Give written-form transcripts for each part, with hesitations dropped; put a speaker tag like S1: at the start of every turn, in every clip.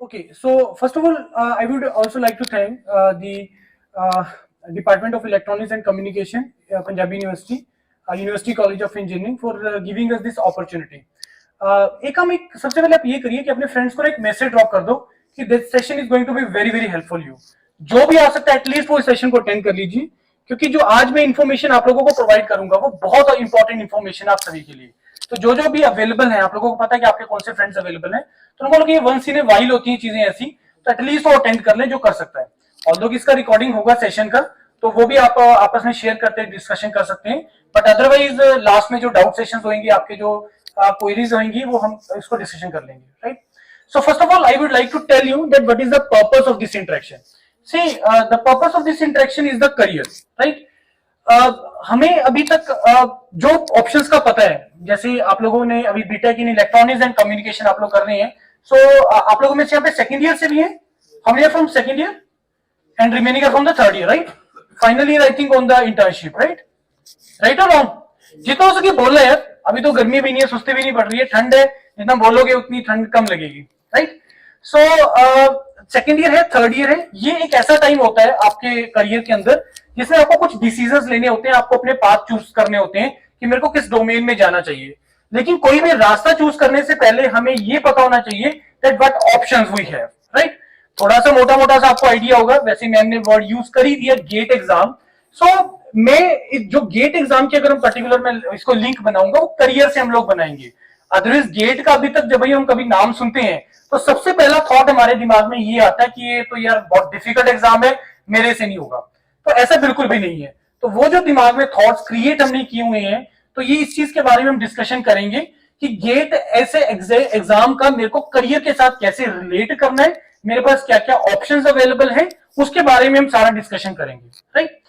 S1: Okay, so first of all, I would also like to thank the uh, Department of Electronics and Communication, Punjabi University, University College of Engineering for giving us this opportunity. एक सबसे पहले आप ये करिए कि अपने friends को एक मैसेज ड्रॉप कर दो कि this session is going to be very very helpful you. जो भी आ सकता है एटलीस्ट वो इस सेशन को अटेंड कर लीजिए, क्योंकि जो आज मैं इन्फॉर्मेशन आप लोगों को प्रोवाइड करूंगा वो बहुत इंपॉर्टेंट इन्फॉर्मेशन आप सभी के लिए. तो जो भी अवेलेबल है, आप लोगों को पता है कि आपके कौन से फ्रेंड्स अवेलेबल हैं, तो उनको लोग ये वंस इन ए वाइल होती है चीजें ऐसी, तो एटलीस्ट वो अटेंड कर ले जो कर सकता है. ऑल्दो इसका रिकॉर्डिंग होगा सेशन का, तो वो भी आप आपस में शेयर करते डिस्कशन कर सकते हैं. बट अदरवाइज लास्ट में जो डाउट सेशंस होंगे, आपके जो क्वेरीज होंगी, वो हम इसको डिस्कशन कर लेंगे. Right. So first of all, I would like to tell you that what is the purpose of this interaction. See, the purpose of this interaction is the career, right? हमें अभी तक जो ऑप्शंस का पता है, जैसे आप लोगों ने अभी BTech in electronics and communication आप लोग कर रहे हैं, सो आप लोगों में से यहाँ पे सेकंड ईयर से भी है, हम from second year and remaining from the third year, right? Final year I think on the internship, right? Right और रॉन्ग? जितना हो सके बोल रहे यार, अभी तो गर्मी भी नहीं है, सुस्ती भी नहीं पड़ रही है, ठंड है, जितना बोलोगे उतनी ठंड कम लगेगी. राइट. सो सेकेंड ईयर है, थर्ड ईयर है, ये एक ऐसा टाइम होता है आपके करियर के अंदर जिसमें आपको कुछ डिसीजंस लेने होते हैं, आपको अपने पाथ चूज करने होते हैं कि मेरे को किस डोमेन में जाना चाहिए. लेकिन कोई भी रास्ता चूज करने से पहले हमें ये पता होना चाहिए that what options we have. Right. थोड़ा सा मोटा मोटा सा आपको आइडिया होगा, वैसे मैम ने वर्ड यूज कर ही दिया, गेट एग्जाम. सो मैं जो गेट एग्जाम की अगर हम पर्टिकुलर में इसको लिंक बनाऊंगा, वो करियर से हम लोग बनाएंगे. अदरवाइज गेट का अभी तक जब हम कभी नाम सुनते हैं तो सबसे पहला थॉट हमारे दिमाग में ये आता है कि ये तो यार बहुत डिफिकल्ट एग्जाम है, मेरे से नहीं होगा. तो ऐसा बिल्कुल भी नहीं है. तो वो जो दिमाग में थॉट्स क्रिएट हमने किए हुए हैं, तो ये इस चीज के बारे में हम डिस्कशन करेंगे कि गेट ऐसे एग्जाम का मेरे को करियर के साथ कैसे रिलेट करना है, मेरे पास क्या क्या ऑप्शंस अवेलेबल है, उसके बारे में हम सारा डिस्कशन करेंगे. राइट.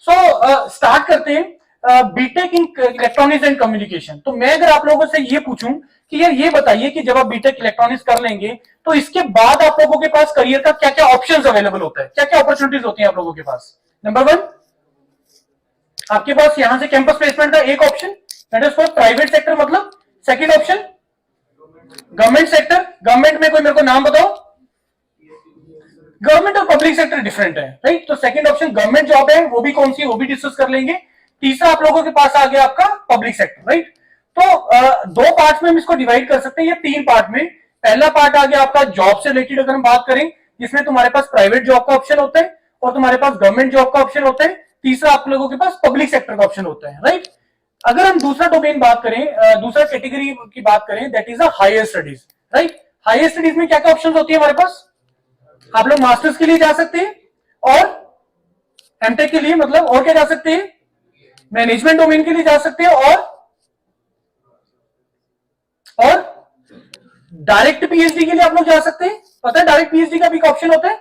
S1: सो स्टार्ट करते हैं. BTech in electronics and communication. तो मैं अगर आप लोगों से ये पूछूं कि यार ये बताइए कि जब आप बीटेक इलेक्ट्रॉनिक्स कर लेंगे तो इसके बाद आप लोगों के पास करियर का क्या क्या ऑप्शंस अवेलेबल होता है, क्या क्या अपॉर्चुनिटीज होती हैं आप लोगों के पास. नंबर वन, आपके पास यहां से कैंपस प्लेसमेंट का एक option, that is for private sector. मतलब second option government sector. Government में कोई मेरे को नाम बताओ. गवर्नमेंट और पब्लिक सेक्टर डिफरेंट है. राइट. तो सेकंड ऑप्शन गवर्नमेंट जॉब है, वो भी कौन सी, वो भी डिस्कस कर लेंगे. तीसरा आप लोगों के पास आ गया आपका पब्लिक सेक्टर. राइट. तो दो पार्ट में हम इसको डिवाइड कर सकते हैं, या तीन पार्ट में. पहला पार्ट आ गया आपका जॉब से रिलेटेड अगर हम बात करें, जिसमें तुम्हारे पास प्राइवेट जॉब का ऑप्शन होता है और तुम्हारे पास गवर्नमेंट जॉब का ऑप्शन होता है. तीसरा आप लोगों के पास पब्लिक सेक्टर का ऑप्शन होता है. राइट. अगर हम दूसरा डोमेन बात करें, दूसरा कैटेगरी की बात करें, that is higher studies. Right. Higher studies में क्या क्या ऑप्शन होती है हमारे पास. आप लोग मास्टर्स के लिए जा सकते हैं और एमटेक के लिए, मतलब और क्या जा सकते हैं, मैनेजमेंट डोमेन के लिए जा सकते हैं और डायरेक्ट पीएचडी के लिए आप लोग जा सकते हैं. पता है डायरेक्ट पीएचडी का भी एक ऑप्शन होता है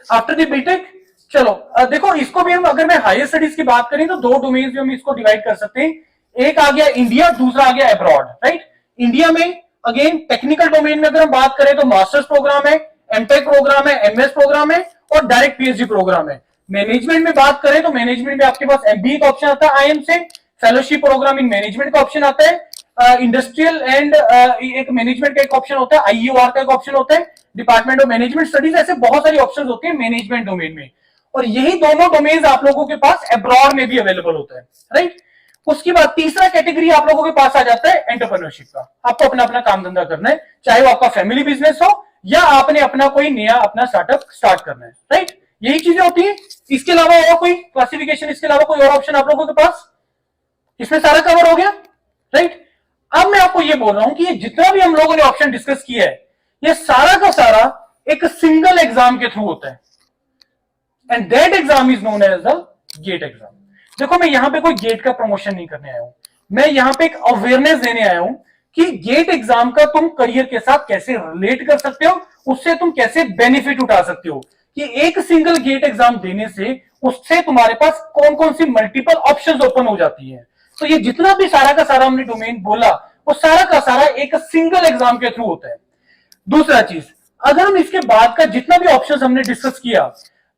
S1: आफ्टर द बीटेक. चलो देखो, इसको भी हम अगर मैं हायर स्टडीज की बात करें तो दो डोमेन में हम इसको डिवाइड कर सकते हैं. एक आ गया इंडिया, दूसरा आ गया अब्रॉड. राइट. इंडिया में अगेन टेक्निकल डोमेन में अगर हम बात करें तो मास्टर्स प्रोग्राम है, एमटेक प्रोग्राम है, एमएस प्रोग्राम है और डायरेक्ट पीएचडी प्रोग्राम है. मैनेजमेंट में बात करें तो मैनेजमेंट में आपके पास एमबीए का ऑप्शन आता है आईएम से, फेलोशिप प्रोग्राम इन मैनेजमेंट का ऑप्शन आता है, इंडस्ट्रियल एंड एक मैनेजमेंट का एक ऑप्शन होता है, आईयूआर का एक ऑप्शन होता है, डिपार्टमेंट ऑफ मैनेजमेंट स्टडीज. ऐसे बहुत सारी ऑप्शंस होते हैं मैनेजमेंट डोमेन में, और यही दोनों डोमेन आप लोगों के पास अब्रॉड में भी अवेलेबल होता है. राइट. उसके बाद तीसरा कैटेगरी आप लोगों के पास आ जाता है एंटरप्रेन्योरशिप का. आपको अपना अपना काम धंधा करना है, चाहे वो आपका फैमिली बिजनेस हो या आपने अपना कोई नया अपना स्टार्टअप स्टार्ट करना है. राइट. यही चीजें होती है. इसके अलावा और कोई क्लासिफिकेशन, इसके अलावा कोई और ऑप्शन आप लोगों के पास, इसमें सारा कवर हो गया. राइट. अब मैं आपको ये बोल रहा हूं कि ये जितना भी हम लोगों ने ऑप्शन डिस्कस किया है, ये सारा का सारा एक सिंगल एग्जाम के थ्रू होता है, and that exam is known as the GATE exam. देखो, मैं यहां पे कोई गेट का प्रमोशन नहीं करने आया हूं, मैं यहां पे एक अवेयरनेस देने आया हूं कि गेट एग्जाम का तुम करियर के साथ कैसे रिलेट कर सकते हो, उससे तुम कैसे बेनिफिट उठा सकते हो, कि एक सिंगल गेट एग्जाम देने से उससे तुम्हारे पास कौन कौन सी मल्टीपल ऑप्शंस ओपन हो जाती है. तो ये जितना भी सारा का सारा हमने डोमेन बोला, वो सारा का सारा एक सिंगल एग्जाम के थ्रू होता है. दूसरा चीज, अगर हम इसके बाद का जितना भी ऑप्शंस हमने डिस्कस किया,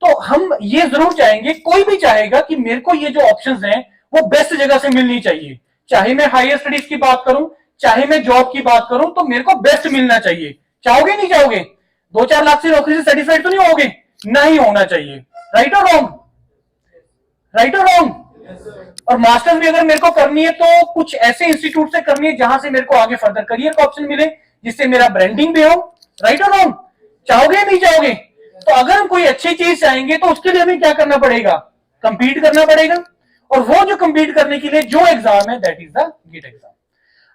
S1: तो हम ये जरूर चाहेंगे, कोई भी चाहेगा कि मेरे को ये जो ऑप्शंस हैं वो बेस्ट जगह से मिलनी चाहिए. चाहे मैं हायर स्टडीज की बात करूं, चाहे मैं जॉब की बात करूं, तो मेरे को बेस्ट मिलना चाहिए. चाहोगे नहीं चाहोगे? 2-4 लाख से नौकरी से सेटिस्फाइड तो नहीं होगे, नहीं होना चाहिए। राइट और रॉन्ग, राइट और रॉन्ग। और मास्टर्स भी अगर मेरे को करनी है तो कुछ ऐसे इंस्टीट्यूट से करनी है जहां से मेरे को आगे फर्दर करियर का ऑप्शन मिले, जिससे मेरा ब्रांडिंग भी हो। राइट और रॉन्ग, चाहोगे नहीं चाहोगे? तो अगर हम कोई अच्छी चीज चाहेंगे तो उसके लिए हमें क्या करना पड़ेगा, कंपीट करना पड़ेगा। और वो जो कंपीट करने के लिए जो एग्जाम है that is the GATE exam.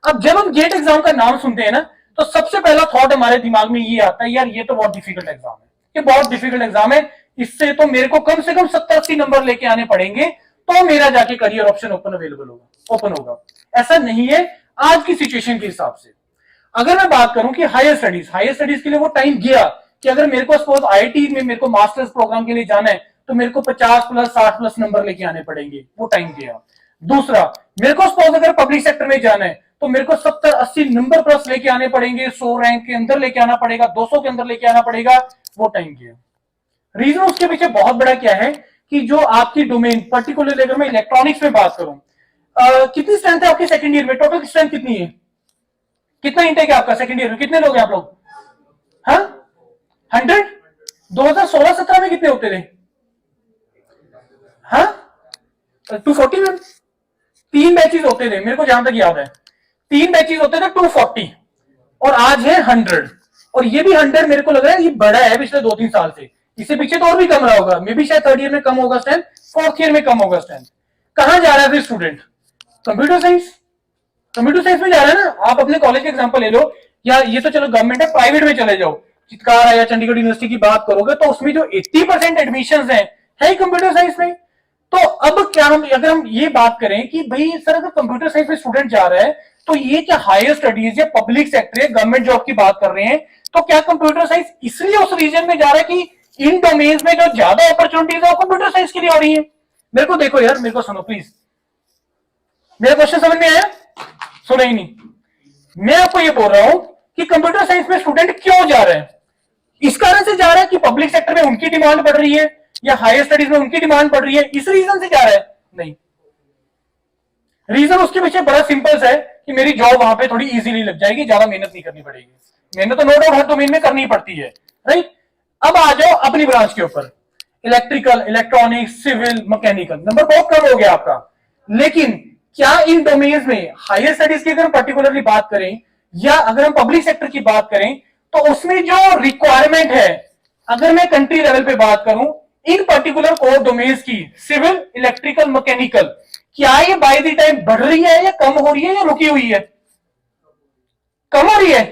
S1: अब जब हम गेट एग्जाम का नाम सुनते हैं ना, तो सबसे पहला थॉट हमारे दिमाग में ये आता है, यार ये तो बहुत डिफिकल्ट एग्जाम है, ये बहुत डिफिकल्ट एग्जाम है, इससे तो मेरे को कम से कम 70-80 नंबर लेके आने पड़ेंगे तो मेरा जाके करियर ऑप्शन अवेलेबल होगा, ओपन होगा। ऐसा नहीं है आज की सिचुएशन के हिसाब से। अगर मैं बात करूं कि हायर स्टडीज के लिए वो टाइम गया कि अगर मेरे को सपोज आईआईटी में मेरे को मास्टर्स प्रोग्राम के लिए जाना है तो मेरे को 50+, 60+ नंबर लेके आने पड़ेंगे, वो टाइम गया। दूसरा, मेरे को सपोज अगर पब्लिक सेक्टर में जाना है तो मेरे को 70-80 नंबर प्लस लेके आने पड़ेंगे, 100 रैंक के अंदर लेके आना पड़ेगा, 200 के अंदर लेके आना पड़ेगा, वो टाइम गया। रीजन उसके पीछे बहुत बड़ा क्या है कि जो आपकी डोमेन, पर्टिकुलरली अगर मैं इलेक्ट्रॉनिक्स में बात करूं, कितनी स्ट्रेंथ है आपके सेकंड ईयर में, टोटल स्ट्रेंथ कितनी है, कितना इंटेक है आपका सेकंड ईयर में, कितने लोग हैं आप लोग? हाँ 100। 2016-17 में कितने होते थे? हाँ 240 में 3 बैचेस होते थे, मेरे को जहां तक याद है 3 बैचेस होते थे 240, और आज है 100। और ये भी 100 मेरे को लग रहा है ये बड़ा है पिछले 2-3 साल से, इससे पीछे तो और भी कम रहा होगा, मे बी शायद 3rd ईयर में कम होगा स्ट्रेंथ, 4th ईयर में कम होगा स्ट्रेंथ। कहां जा रहा है फिर student? Computer science, computer science में जा रहा है ना। आप अपने कॉलेज के एग्जांपल ले लो, या ये तो चलो गवर्नमेंट है, प्राइवेट में चले जाओ, चितकार या चंडीगढ़ यूनिवर्सिटी की बात करोगे तो उसमें जो 80% एडमिशन है कंप्यूटर साइंस में। तो अब क्या हम अगर हम ये बात करें कि भाई सर अगर कंप्यूटर साइंस में स्टूडेंट जा रहा है तो ये क्या हायर स्टडीज या पब्लिक सेक्टर है, गवर्नमेंट जॉब की बात कर रहे हैं, तो क्या कंप्यूटर साइंस इसलिए उस रीजन में जा रहा है कि इन डोमेन्स में जो ज्यादा अपॉर्चुनिटीज है वो कंप्यूटर साइंस के लिए हो रही है? मेरे को देखो यार, मेरे को सुनो प्लीज, मेरा क्वेश्चन समझ में आया? सुना ही नहीं। मैं आपको ये बोल रहा हूं कि कंप्यूटर साइंस में स्टूडेंट क्यों जा रहे हैं, इस कारण से जा रहा है कि पब्लिक सेक्टर में उनकी डिमांड बढ़ रही है या हायर स्टडीज में उनकी डिमांड बढ़ रही है, इस रीजन से जा रहा है? नहीं, रीजन उसके पीछे बड़ा सिंपल है कि मेरी जॉब वहां पे थोड़ी इजीली लग जाएगी, ज्यादा मेहनत नहीं करनी पड़ेगी। मेहनत तो नो डाउट हर डोमेन में करनी पड़ती है, राइट। अब आ जाओ अपनी ब्रांच के ऊपर, electrical, electronics, civil, mechanical, number बहुत कम हो गया आपका। लेकिन क्या इन डोमेन्स में हायर स्टडीज की अगर हम पर्टिकुलरली बात करें या अगर हम पब्लिक सेक्टर की बात करें तो उसमें जो रिक्वायरमेंट है, अगर मैं कंट्री लेवल पे बात करूं इन पर्टिकुलर कोर डोमेन्स की, सिविल, इलेक्ट्रिकल, मैकेनिकल, क्या ये बाय द टाइम बढ़ रही है या कम हो रही है या रुकी हुई है? कम हो रही है।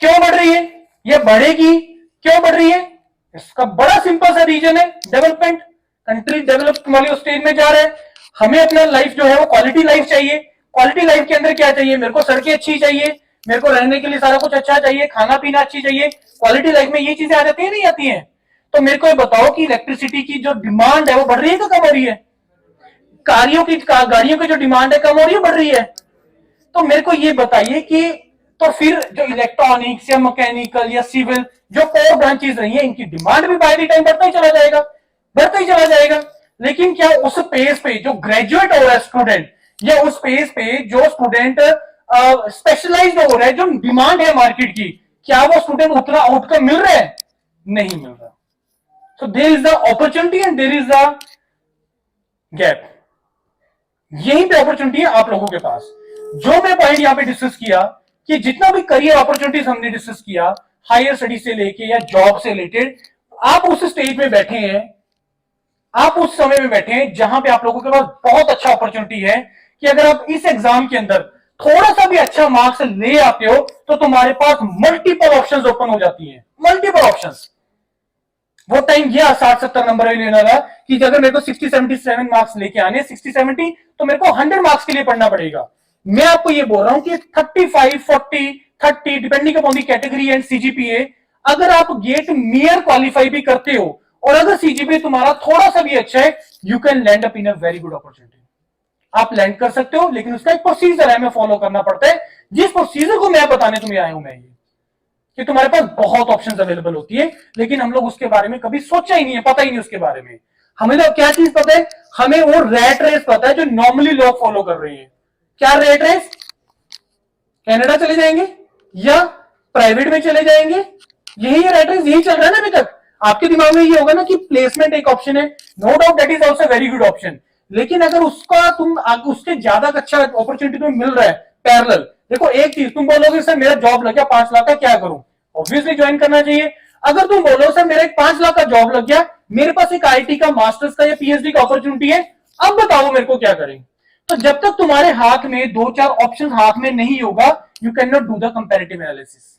S1: क्यों बढ़ रही है या बढ़ेगी? क्यों बढ़ रही है? इसका बड़ा सिंपल सा रीजन है डेवलपमेंट। कंट्री डेवलप वाले स्टेज में जा रहे हैं, हमें अपना लाइफ जो है वो क्वालिटी लाइफ चाहिए। क्वालिटी लाइफ के अंदर क्या चाहिए? मेरे को सड़कें अच्छी चाहिए, मेरे को रहने के लिए सारा कुछ अच्छा चाहिए, खाना पीना अच्छी चाहिए। क्वालिटी लाइफ में ये चीजें आ जाती है नहीं आती हैं? तो मेरे को ये बताओ कि इलेक्ट्रिसिटी की जो डिमांड है वो बढ़ रही है कि कम हो रही है? गाड़ियों की जो डिमांड है कम हो रही है बढ़ रही है? तो मेरे को ये बताइए कि तो फिर जो इलेक्ट्रॉनिक्स या मैकेनिकल या सिविल जो कोर ब्रांचेस रही है इनकी डिमांड भी बाय द टाइम बढ़ता ही चला जाएगा, बढ़ता ही चला जाएगा। लेकिन क्या उस पेस पे जो ग्रेजुएट हो रहा है स्टूडेंट या उस पेस पे जो स्टूडेंट स्पेशलाइज्ड हो रहा है, जो डिमांड है मार्केट की, क्या वो स्टूडेंट उतना आउटकम मिल रहा है? नहीं मिल रहा। So there is the opportunity and there is the gap. यहीं पे अपॉर्चुनिटी है आप लोगों के पास। जो मैं पॉइंट यहां पे डिस्कस किया कि जितना भी करियर अपॉर्चुनिटीज हमने डिस्कस किया हायर स्टडी से लेके या जॉब से रिलेटेड, आप उस स्टेज में बैठे हैं, आप उस समय में बैठे हैं जहां पे आप लोगों के पास बहुत अच्छा अपॉर्चुनिटी है कि अगर आप इस एग्जाम के अंदर थोड़ा सा भी अच्छा मार्क्स ले आते हो तो तुम्हारे पास मल्टीपल ऑप्शंस ओपन हो जाती हैं, मल्टीपल ऑप्शंस। वो टाइम गया 60-70 नंबर लेना था कि अगर मेरे को 60-77 मार्क्स लेके आने 60-70 तो मेरे को 100 मार्क्स के लिए पढ़ना पड़ेगा। मैं आपको ये बोल रहा हूं कि 35, 40, 30 depending upon the category and CGPA, अगर आप गेट नियर क्वालिफाई भी करते हो और अगर सीजीपीए तुम्हारा थोड़ा सा भी अच्छा है, you can land up in a very good opportunity. आप लैंड कर सकते हो, लेकिन उसका एक प्रोसीजर है, हमें फॉलो करना पड़ता है। जिस प्रोसीजर को मैं बताने तुम्हें आया हूं मैं ये कि तुम्हारे पास बहुत ऑप्शंस अवेलेबल होती है, लेकिन हम लोग उसके बारे में कभी सोचा ही नहीं है, पता ही नहीं उसके बारे में। हमें तो क्या चीज पता है? हमें वो रैट रेस पता है जो नॉर्मली लोग फॉलो कर रहे हैं। क्या रैट रेस? कनाडा चले जाएंगे या प्राइवेट में चले जाएंगे यही रेट रेस यही चल रहा है ना अभी तक। आपके दिमाग में ये होगा ना कि प्लेसमेंट एक ऑप्शन है, no doubt that is also very good option, लेकिन अगर उसका तुम उसके ज्यादा अच्छा अपॉर्चुनिटी तुम्हें मिल रहा है पैरेलल, देखो एक चीज तुम बोलोगे सर मेरा जॉब लग गया 5 लाख का, क्या करूं? ऑब्वियसली ज्वाइन करना चाहिए। अगर तुम बोलो सर मेरा एक 5 लाख का जॉब लग गया, मेरे पास एक आईटी का मास्टर्स का या पीएचडी का अपॉर्चुनिटी है, अब बताओ मेरे को क्या करें? तो जब तक तुम्हारे हाथ में 2-4 ऑप्शन हाथ में नहीं होगा, you can not do the comparative analysis.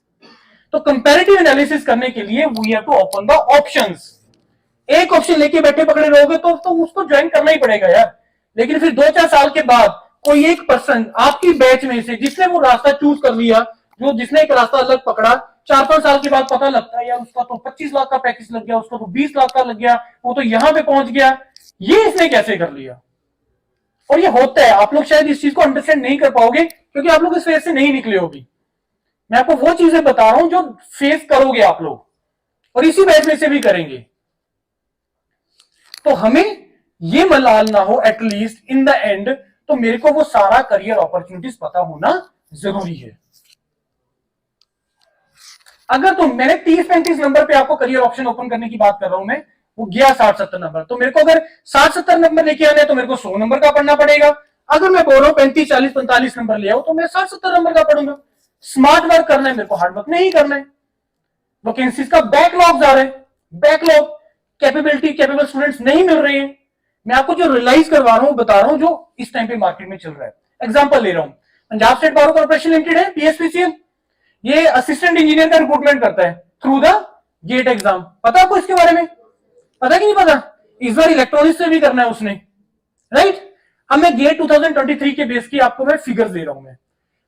S1: तो कंपैरेटिव एनालिसिस करने के लिए we have to open the options. एक ऑप्शन लेके बैठे पकड़े रहोगे तो उसको ज्वाइन करना ही पड़ेगा यार। लेकिन फिर 2-4 साल के बाद कोई एक पर्सन आपकी बैच में से जिसने वो रास्ता चूज कर लिया, जो जिसने एक रास्ता अलग पकड़ा, 4-5 साल के बाद पता लगता है यार उसका तो 25 लाख का पैकेज लग गया, उसका तो 20 लाख का लग गया, वो तो यहां पे पहुंच गया, ये इसने कैसे कर लिया? और ये होता है, आप लोग शायद इस चीज को अंडरस्टैंड नहीं कर पाओगे क्योंकि आप लोग इस फेज से नहीं निकले होगी। मैं आपको वो चीजें बता रहा हूं जो फेस करोगे आप लोग, और इसी बैच में से भी करेंगे। तो हमें ये मलाल ना हो एटलीस्ट इन द एंड, तो मेरे को वो सारा करियर अपॉर्चुनिटीज पता होना जरूरी है। अगर तुम, मैंने 30-35 नंबर पे आपको करियर ऑप्शन ओपन करने की बात कर रहा हूं मैं, वो गया 60-70 नंबर, तो मेरे को अगर 60-70 नंबर लेके आने तो मेरे को 100 नंबर का पढ़ना पड़ेगा। अगर मैं बोल रहा हूं 35-40-45 नंबर ले आओ तो मैं 60-70 नंबर का पढ़ूंगा। स्मार्ट वर्क करना है मेरे को, हार्ड वर्क नहीं करना है। वैकेंसीज का बैकलॉग आ रहा है, बैकलॉग, कैपेबल स्टूडेंट्स नहीं मिल रहे हैं। मैं आपको जो रियलाइज करवा रहा हूं बता रहा हूं जो इस टाइम पे मार्केट में चल रहा है। एग्जांपल ले रहा हूं, Punjab state power corporation limited है, पीएसपीसीएल, ये असिस्टेंट इंजीनियर का रिक्रूटमेंट करता है थ्रू द गेट एग्जाम। पता आपको इसके बारे में? पता कि नहीं पता? इस बार इलेक्ट्रॉनिक्स से भी करना है उसने, राइट? अब मैं गेट 2023 के बेस की आपको मैं फिगर्स दे रहा हूं। मैं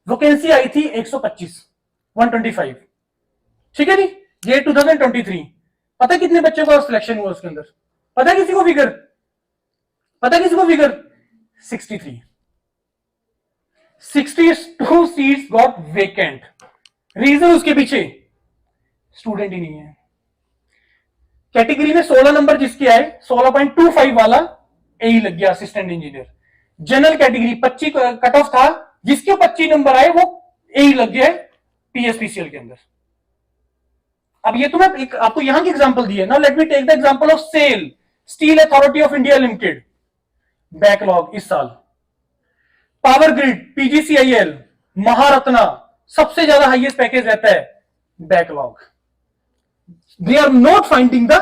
S1: वैकेंसी आई थी 125, ठीक है जी, गेट 2023। पता कितने बच्चों का सिलेक्शन हुआ उसके अंदर? पता किसी को फिगर? पता किसी को figure? 63, 62 seats got vacant. Reason उसके पीछे स्टूडेंट ही नहीं है। कैटेगरी में 16 नंबर जिसके आए, 16.25 वाला यही लग गया assistant engineer. General category 25 cut off था, जिसके 25 नंबर आए वो यही लग गया पीएसपीसीएल के अंदर। अब ये तो मैं आपको यहां की एग्जांपल दी है ना। Let me take the example of SAIL, steel authority of India limited, backlog इस साल। पावर ग्रिड, पीजीसीआईएल, महारत्ना, सबसे ज्यादा हाईएस्ट पैकेज रहता है, backlog. They are not finding the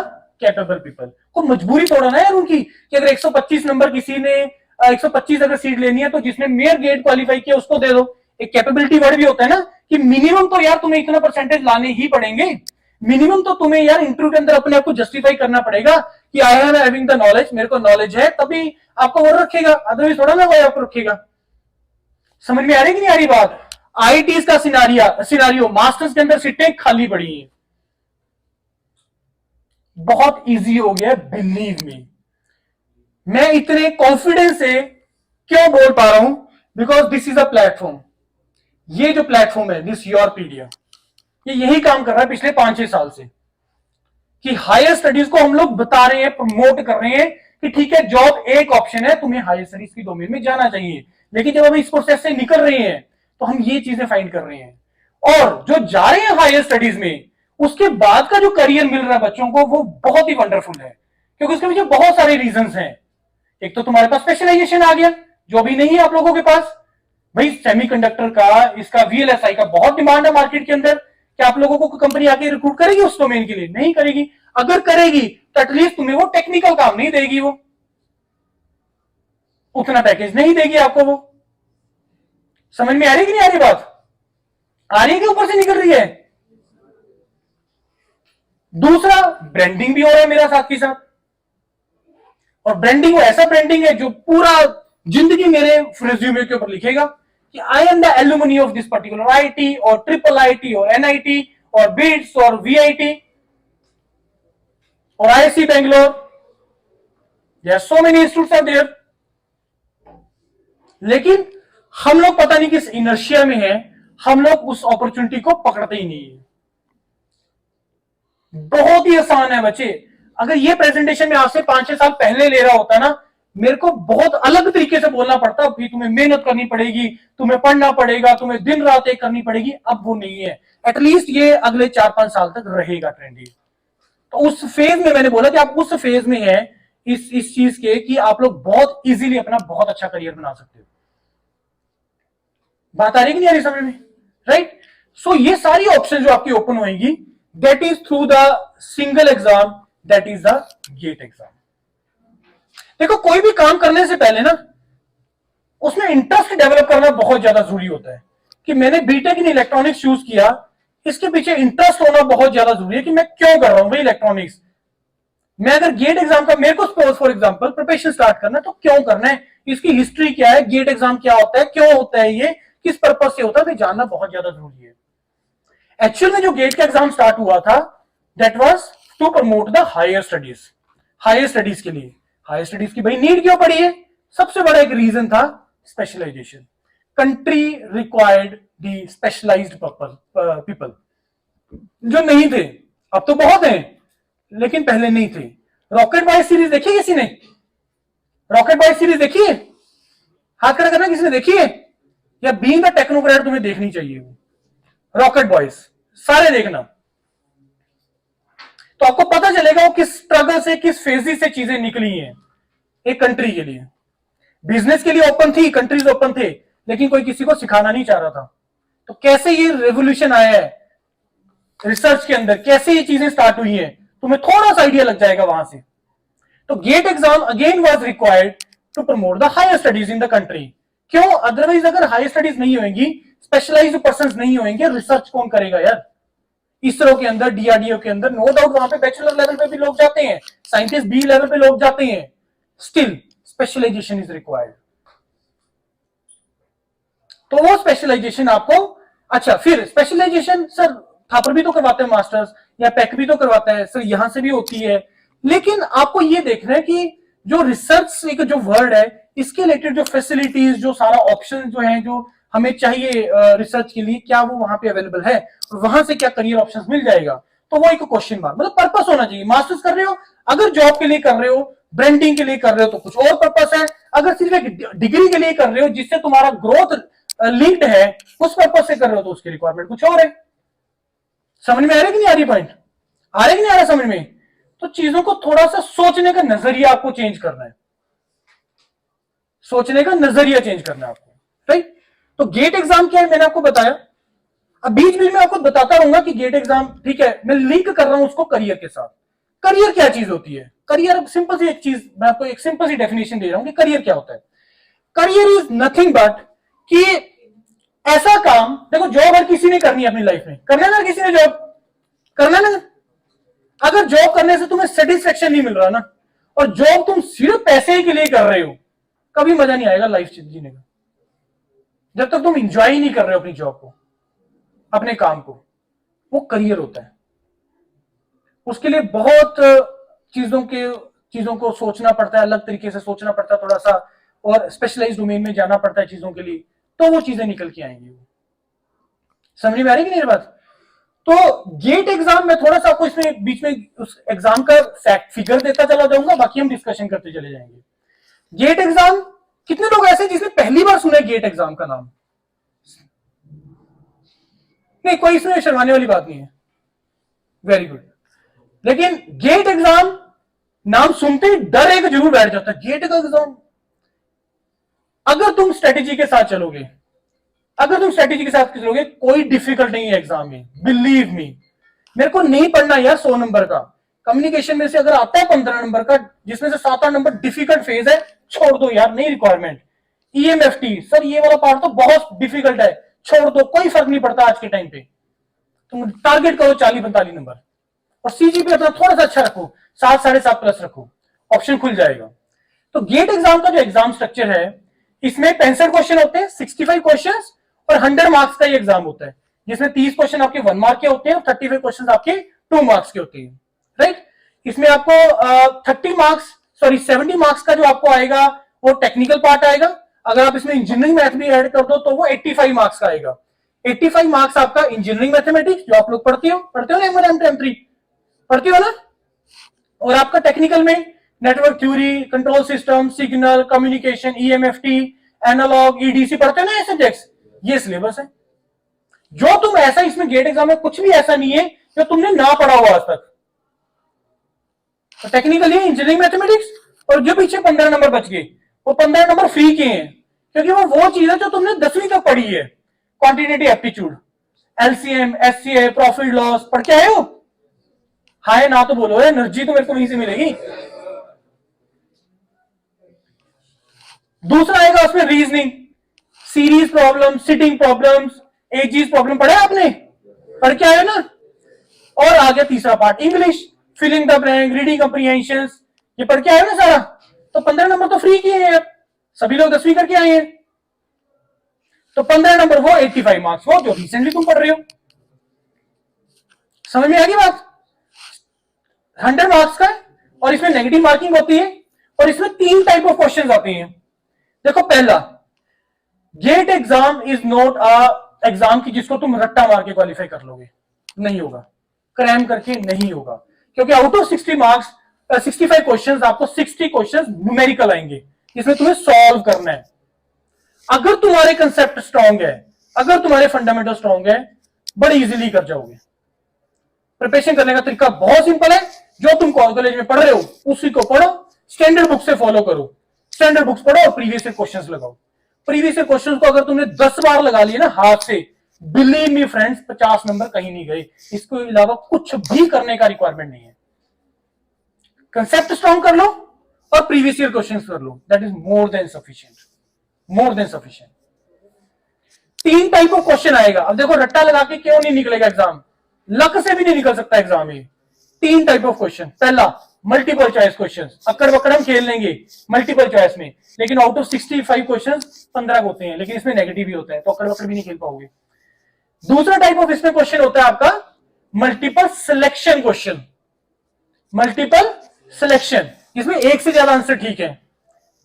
S1: capable people. को मजबूरी थोड़ा ना यार उनकी कि अगर 125 नंबर किसी ने 125 अगर सीट लेनी है तो जिसने मेयर गेट क्वालिफाई किया उसको दे दो। एक कैपेबिलिटी वर्ड भी होता है ना कि मिनिमम तो यार तुम्हें इतना परसेंटेज लाने ही पड़ेंगे। मिनिमम तो तुम्हें यार इंटरव्यू के अंदर अपने आप को जस्टिफाई करना पड़ेगा कि I am having the knowledge, मेरे को नॉलेज है, तभी आपको वो रखेगा, अदरवाइज थोड़ा ना वो आपको रखेगा। समझ में आ रही कि नहीं आ रही बात? आईटी का सिनारियो, मास्टर्स के अंदर सीटें खाली पड़ी हैं, बहुत इजी हो गया, बिलीव मी। मैं इतने कॉन्फिडेंस से क्यों बोल पा रहा हूं? Because this is a platform. ये जो प्लेटफॉर्म है, दिस योरपीडिया, ये यही काम कर रहा है पिछले 5-6 साल से कि हायर स्टडीज को हम लोग बता रहे हैं, प्रमोट कर रहे हैं कि ठीक है जॉब एक ऑप्शन है, तुम्हें हायर स्टडीज की डोमेन में जाना चाहिए। लेकिन जब हम इस प्रोसेस से निकल रहे हैं तो हम ये चीजें फाइंड कर रहे हैं, और जो जा रहे हैं हायर स्टडीज में उसके बाद का जो करियर मिल रहा है बच्चों को वो बहुत ही वंडरफुल है, क्योंकि उसके पीछे बहुत सारे रीजंस हैं। एक तो तुम्हारे पास स्पेशलाइजेशन आ गया जो अभी नहीं है आप लोगों के पास। भाई सेमीकंडक्टर का, इसका वीएलएसआई का बहुत डिमांड है मार्केट के अंदर। क्या आप लोगों को कंपनी आके रिक्रूट करेगी उस डोमेन के लिए? नहीं करेगी। अगर करेगी तो एटलीस्ट तुम्हें वो टेक्निकल काम नहीं देगी, वो उतना पैकेज नहीं देगी आपको। वो समझ में आ रही है कि नहीं आ रही बात? आ रही है कि ऊपर से निकल रही है? दूसरा, ब्रांडिंग भी हो रहा है मेरा साथ के साथ, और ब्रांडिंग वो ऐसा ब्रांडिंग है जो पूरा जिंदगी मेरे रिज्यूमे के ऊपर लिखेगा कि I am the alumni of this particular IT और ट्रिपल आईटी और एनआईटी और बीट्स और वीआईटी और IISc Bangalore. There are so many institutes are there. लेकिन हम लोग पता नहीं किस इनर्शिया में है, हम लोग उस अपॉर्चुनिटी को पकड़ते ही नहीं है। बहुत ही आसान है बच्चे। अगर ये प्रेजेंटेशन में आज से 5-6 साल पहले ले रहा होता ना, मेरे को बहुत अलग तरीके से बोलना पड़ता कि तुम्हें मेहनत करनी पड़ेगी, तुम्हें पढ़ना पड़ेगा, तुम्हें दिन रात एक करनी पड़ेगी। अब वो नहीं है, एटलीस्ट ये अगले 4-5 साल तक रहेगा ट्रेंड ये। तो उस फेज में मैंने बोला कि आप उस फेज में है इस चीज के कि आप लोग बहुत इजीली अपना बहुत अच्छा करियर बना सकते हो। बात आ रही कि नहीं आ रही समझ में? राइट। सो ये सारी ऑप्शन जो आपकी ओपन होंगी, that is through the single exam, that is the GATE exam. देखो कोई भी काम करने से पहले ना उसमें इंटरेस्ट डेवलप करना बहुत ज्यादा जरूरी होता है। कि मैंने बीटेक इन इलेक्ट्रॉनिक्स चूज किया, इसके पीछे इंटरेस्ट होना बहुत ज्यादा जरूरी है कि मैं क्यों कर रहा हूं भाई इलेक्ट्रॉनिक्स। मैं अगर गेट एग्जाम का, मेरे को suppose for example preparation start करना है, तो क्यों करना है, इसकी हिस्ट्री क्या है, गेट एग्जाम क्या होता है, क्यों होता है, ये किस पर्पज से होता है, जानना बहुत ज्यादा जरूरी है। एक्चुअल में जो गेट का एग्जाम स्टार्ट हुआ था, that was to promote the higher studies. Higher studies के लिए, हायर स्टडीज की भाई नीड क्यों पड़ी है? सबसे बड़ा एक रीजन था specialisation. Country required the specialised people जो नहीं थे। अब तो बहुत हैं, लेकिन पहले नहीं थे। रॉकेट बॉयज सीरीज देखी किसी ने? रॉकेट बॉयज सीरीज देखी है? हाथ खड़ा करना किसी ने देखी है? या बीइंग द टेक्नोक्रेट तुम्हें देखनी चाहिए रॉकेट बॉयज, सारे देखना। तो आपको पता चलेगा वो किस स्ट्रगल से, किस फेजिस से चीजें निकली हैं एक कंट्री के लिए। बिजनेस के लिए ओपन थी, कंट्रीज ओपन थे, लेकिन कोई किसी को सिखाना नहीं चाह रहा था। तो कैसे ये रेवोल्यूशन आया है रिसर्च के अंदर, कैसे ये चीजें स्टार्ट हुई हैं, तुम्हें थोड़ा सा आइडिया लग जाएगा वहां से। तो GATE exam again was required to promote the higher studies in the country. क्यों? अदरवाइज अगर हायर स्टडीज नहीं होंगी, स्पेशलाइज्ड पर्संस नहीं होंगे, रिसर्च कौन करेगा यार? इसरो के अंदर, डीआरडीओ के अंदर, नो डाउट वहां पे बैचलर लेवल पे भी लोग जाते हैं, साइंटिस्ट बी लेवल पे लोग जाते हैं, स्टिल स्पेशलाइजेशन इज रिक्वायर्ड। तो वो स्पेशलाइजेशन आपको, अच्छा फिर स्पेशलाइजेशन सर थापर भी तो करवाते हैं मास्टर्स, या पैक भी तो करवाता है सर, यहां से भी होती है। लेकिन आपको ये देखना है कि जो रिसर्च एक जो वर्ड है, इसके रिलेटेड जो फैसिलिटीज, जो सारा ऑप्शन जो है, जो हमें चाहिए रिसर्च के लिए, क्या वो वहां पे अवेलेबल है, और वहां से क्या करियर ऑप्शंस मिल जाएगा। तो वो एक क्वेश्चन मार्क, मतलब पर्पस होना चाहिए। मास्टर्स कर रहे हो, अगर जॉब के लिए कर रहे हो, ब्रांडिंग के लिए कर रहे हो, तो कुछ और पर्पस है। अगर सिर्फ एक डिग्री के लिए कर रहे हो जिससे तुम्हारा ग्रोथ लिंक्ड है, उस पर्पस से कर रहे हो, तो उसकी रिक्वायरमेंट कुछ और है। समझ में आ रहा है कि नहीं आ रही पॉइंट? आ रहा है कि नहीं आ रहा समझ में? तो चीजों को थोड़ा सा सोचने का नजरिया आपको चेंज करना है, सोचने का नजरिया चेंज करना है आपको, राइट। तो गेट एग्जाम क्या है मैंने आपको बताया। अब बीच बीच में आपको बताता रहूंगा कि गेट एग्जाम, ठीक है, मैं लिंक कर रहा हूं उसको करियर के साथ। करियर क्या चीज होती है? करियर सिंपल सी एक चीज, मैं आपको एक सिंपल सी डेफिनेशन दे रहा हूं कि करियर क्या होता है। करियर इज नथिंग बट कि ऐसा काम, देखो जॉब हर किसी ने करनी है अपनी लाइफ में, करना ना किसी ने जॉब करना ना। अगर जॉब करने से तुम्हें सेटिस्फेक्शन नहीं मिल रहा ना, और जॉब तुम सिर्फ पैसे के लिए कर रहे हो, कभी मजा नहीं आएगा लाइफ जीने का, जब तक तुम इंजॉय ही नहीं कर रहे हो अपनी जॉब को, अपने काम को। वो करियर होता है, उसके लिए बहुत चीजों को सोचना पड़ता है, अलग तरीके से सोचना पड़ता है थोड़ा सा, और स्पेशलाइज्ड डोमेन में जाना पड़ता है चीजों के लिए, तो वो चीजें निकल के आएंगी। समझ में आ रही कि नहीं बात? तो गेट एग्जाम में थोड़ा सा आपको इसमें बीच में उस एग्जाम का फैक्ट फिगर देता चला जाऊंगा, बाकी हम डिस्कशन करते चले जाएंगे। गेट एग्जाम, कितने लोग ऐसे जिसने पहली बार सुना है गेट एग्जाम का नाम? नहीं, कोई इसमें शर्माने वाली बात नहीं है, वेरी गुड। लेकिन गेट एग्जाम नाम सुनते ही डर एक जरूर बैठ जाता है, गेट का एग्जाम। अगर तुम स्ट्रेटेजी के साथ चलोगे, अगर तुम स्ट्रेटेजी के साथ चलोगे, कोई डिफिकल्ट नहीं है एग्जाम में, बिलीव मी। मेरे को नहीं पढ़ना यार 100 नंबर का, कम्युनिकेशन में से अगर आता है 15 नंबर का, जिसमें से 7-8 नंबर डिफिकल्ट फेज है, छोड़ दो यार, नहीं रिक्वायरमेंट। ईएमएफटी सर ये वाला पार्ट तो बहुत डिफिकल्ट है, छोड़ दो, कोई फर्क नहीं पड़ता आज के टाइम पे। तुम टारगेट करो 40-45 नंबर, और सीजीपी अपना थोड़ा सा अच्छा रखो, 7-7.5 प्लस रखो, ऑप्शन खुल जाएगा। तो गेट एग्जाम का जो एग्जाम स्ट्रक्चर है, इसमें 65 क्वेश्चन होते हैं, 65 क्वेश्चन, और 100 मार्क्स का ये एग्जाम होता है, जिसमें 30 क्वेश्चन आपके 1 मार्क के होते हैं और 35 क्वेश्चन आपके 2 मार्क्स के होते हैं, राइट। इसमें आपको 70 मार्क्स का जो आपको आएगा वो टेक्निकल पार्ट आएगा। अगर आप इसमें इंजीनियरिंग मैथ भी ऐड कर दो तो वो 85 मार्क्स का आएगा। 85 मार्क्स आपका इंजीनियरिंग मैथमेटिक्स, जो आप लोग पढ़ते हो ना, M1 M2 M3 पढ़ते हो ना, और आपका टेक्निकल में network theory, control system, signal, communication, EMFT, analogue, EDC पढ़ते हो ना ये सब्जेक्ट्स, ये सिलेबस है। जो तुम ऐसा इसमें गेट एग्जाम में कुछ भी ऐसा नहीं है जो तुमने ना पढ़ा हो आज तक। तो टेक्निकली इंजीनियरिंग मैथमेटिक्स, और जो पीछे 15 नंबर बच गए वो 15 नंबर फ्री के हैं, क्योंकि वो चीज है जो तुमने 10वीं तक पढ़ी है। Quantitative aptitude, LCM, SCA, profit loss पढ़ के आए हो? हाय ना तो बोलो, एनर्जी तो मेरे को वहीं से मिलेगी। दूसरा आएगा उसमें reasoning, series problem, sitting problems, ages problem पढ़े आपने? पढ़ के आए ना? और आगे तीसरा part English, filling the blank, reading comprehension, ये पढ़ के आए ना सारा। तो 15 नंबर तो फ्री किए हैं, सभी लोग 10वीं करके आए हैं। तो 15 नंबर वो 85 मार्क्स, वो जो रिसेंटली तुम पढ़ रहे हो। समझ में आ गई बात? 100 मार्क्स का, और इसमें नेगेटिव मार्किंग होती है, और इसमें 3 टाइप ऑफ क्वेश्चंस आते हैं। देखो, पहला, GATE exam is not a exam की जिसको तुम रट्टा मार के क्वालिफाई कर लोगे, नहीं होगा। क्रैम करके नहीं होगा, क्योंकि आउट ऑफ 60 मार्क्स 65 क्वेश्चंस, आपको 60 क्वेश्चंस न्यूमेरिकल आएंगे, इसमें तुम्हें सॉल्व करना है। अगर तुम्हारे कंसेप्ट स्ट्रांग है, अगर तुम्हारे फंडामेंटल स्ट्रांग है, बड़े इजीली कर जाओगे। प्रिपरेशन करने का तरीका बहुत सिंपल है, जो तुम कॉलेज में पढ़ रहे हो उसी को पढ़ो, स्टैंडर्ड बुक से फॉलो करो, स्टैंडर्ड बुक्स पढ़ो और प्रीवियस ईयर क्वेश्चंस लगाओ। प्रीवियस ईयर क्वेश्चंस को अगर तुमने 10 बार लगा लिए ना हाथ से, बिलीव मी फ्रेंड्स, 50 नंबर कहीं नहीं गए। इसके अलावा कुछ भी करने का रिक्वायरमेंट नहीं है। कंसेप्ट स्ट्रांग कर लो और प्रीवियस ईयर क्वेश्चंस कर लो, that is more than sufficient, more than sufficient. 3 type of question आएगा। अब देखो, रट्टा लगा के क्यों नहीं निकलेगा एग्जाम, लक से भी नहीं निकल सकता एग्जाम ये। 3 टाइप ऑफ क्वेश्चन। पहला, मल्टीपल चॉइस क्वेश्चन, अक्कड़ बक्कड़ हम खेल लेंगे मल्टीपल चॉइस में, लेकिन आउट ऑफ 65 क्वेश्चन 15 होते हैं, लेकिन इसमें नेगेटिव भी होता है, तो अक्कड़ बक्कड़ भी नहीं खेल पाओगे। दूसरा टाइप ऑफ इसमें क्वेश्चन होता है आपका multiple selection question, multiple selection, इसमें एक से ज्यादा आंसर ठीक है।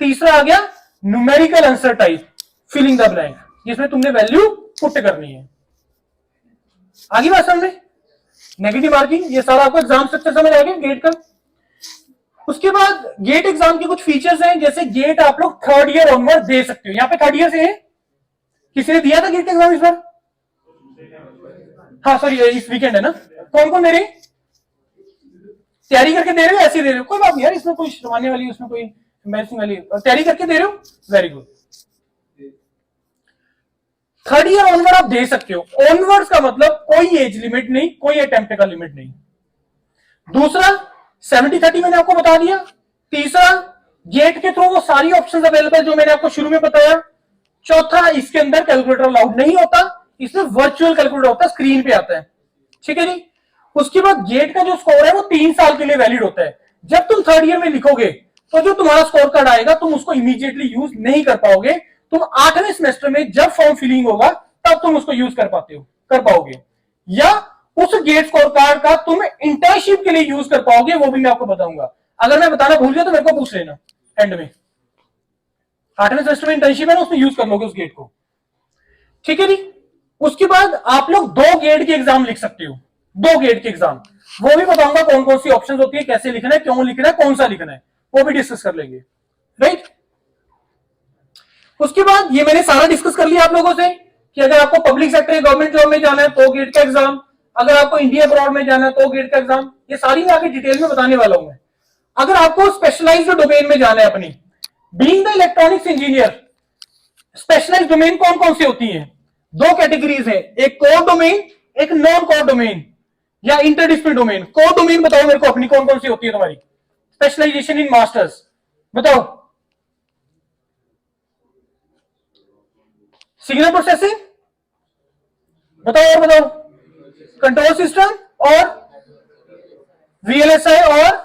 S1: तीसरा आ गया numerical answer type, filling the blank, जिसमें तुमने वैल्यू पुट करनी है। आगे बात समझ में? नेगेटिव मार्किंग, ये सारा आपको एग्जाम स्ट्रक्चर समझ आ गया गेट का। उसके बाद गेट एग्जाम के कुछ फीचर्स हैं, जैसे गेट आप लोग 3rd ईयर ऑनवर्ड दे सकते हो। यहां पे 3rd ईयर से है, किसी ने दिया था गेट एग्जाम इस बार? हाँ सॉरी, इस वीकेंड है ना। कौन कौन दे रहे? तैयारी करके दे रहे हो, ऐसे दे रहे हो? कोई बात नहीं यार, इसमें कोई शर्माने वाली, उसमें कोई एम्बैरेसिंग वाली, तैयारी करके दे रहे हो, very good. 3rd year onward आप दे सकते हो। ऑनवर्ड्स का मतलब कोई एज लिमिट नहीं, कोई अटेम्प्ट का लिमिट नहीं। दूसरा 70-30 मैंने आपको बता दिया। तीसरा, गेट के थ्रू वो सारी ऑप्शंस अवेलेबल जो मैंने आपको शुरू में बताया। चौथा, इसके अंदर कैलकुलेटर अलाउड नहीं होता, इसमें वर्चुअल कैलकुलेटर होता है, स्क्रीन पे आता है, ठीक है जी। उसके बाद गेट का जो स्कोर है वो 3 साल के लिए वैलिड होता है। जब तुम 3rd ईयर में लिखोगे तो जो तुम्हारा स्कोर कार्ड आएगा तुम उसको इमीडिएटली यूज नहीं कर पाओगे, तुम 8वें सेमेस्टर में जब फॉर्म फिलिंग होगा तब तुम उसको यूज कर पाओगे, या उस गेट स्कोर कार्ड का तुम इंटर्नशिप के लिए यूज कर पाओगे, वो भी मैं आपको बताऊंगा। अगर मैं बताना भूल गया तो मेरे को पूछ लेना एंड में। 8वें सेमेस्टर में इंटर्नशिप है ना, उसमें यूज कर लोगे उस गेट को, ठीक है जी। उसके बाद आप लोग 2 गेट के एग्जाम लिख सकते हो, 2 गेट के एग्जाम, वो भी बताऊंगा कौन कौन सी ऑप्शंस होती है, कैसे लिखना है, क्यों लिखना है, कौन सा लिखना है, वो भी डिस्कस कर लेंगे, राइट। उसके बाद ये मैंने सारा डिस्कस कर लिया आप लोगों से कि अगर आपको पब्लिक सेक्टर या गवर्नमेंट जॉब में जाना है तो गेट का एग्जाम, अगर आपको इंडिया अब्रॉड में जाना है तो गेट का एग्जाम, ये सारी मैं आगे डिटेल में बताने वाला हूं मैं। अगर आपको स्पेशलाइज्ड डोमेन में जाना है अपनी, being the electronics engineer, specialised domain कौन कौन सी होती है? 2 कैटेगरीज है, एक कोर डोमेन, एक नॉन कोर डोमेन या इंटरडिसिप्लिनरी डोमेन। कोर डोमेन बताओ मेरे को अपनी कौन कौन सी होती है तुम्हारी? स्पेशलाइजेशन इन मास्टर्स बताओ। सिग्नल प्रोसेसिंग बताओ, और बताओ। कंट्रोल सिस्टम और वीएलएसआई और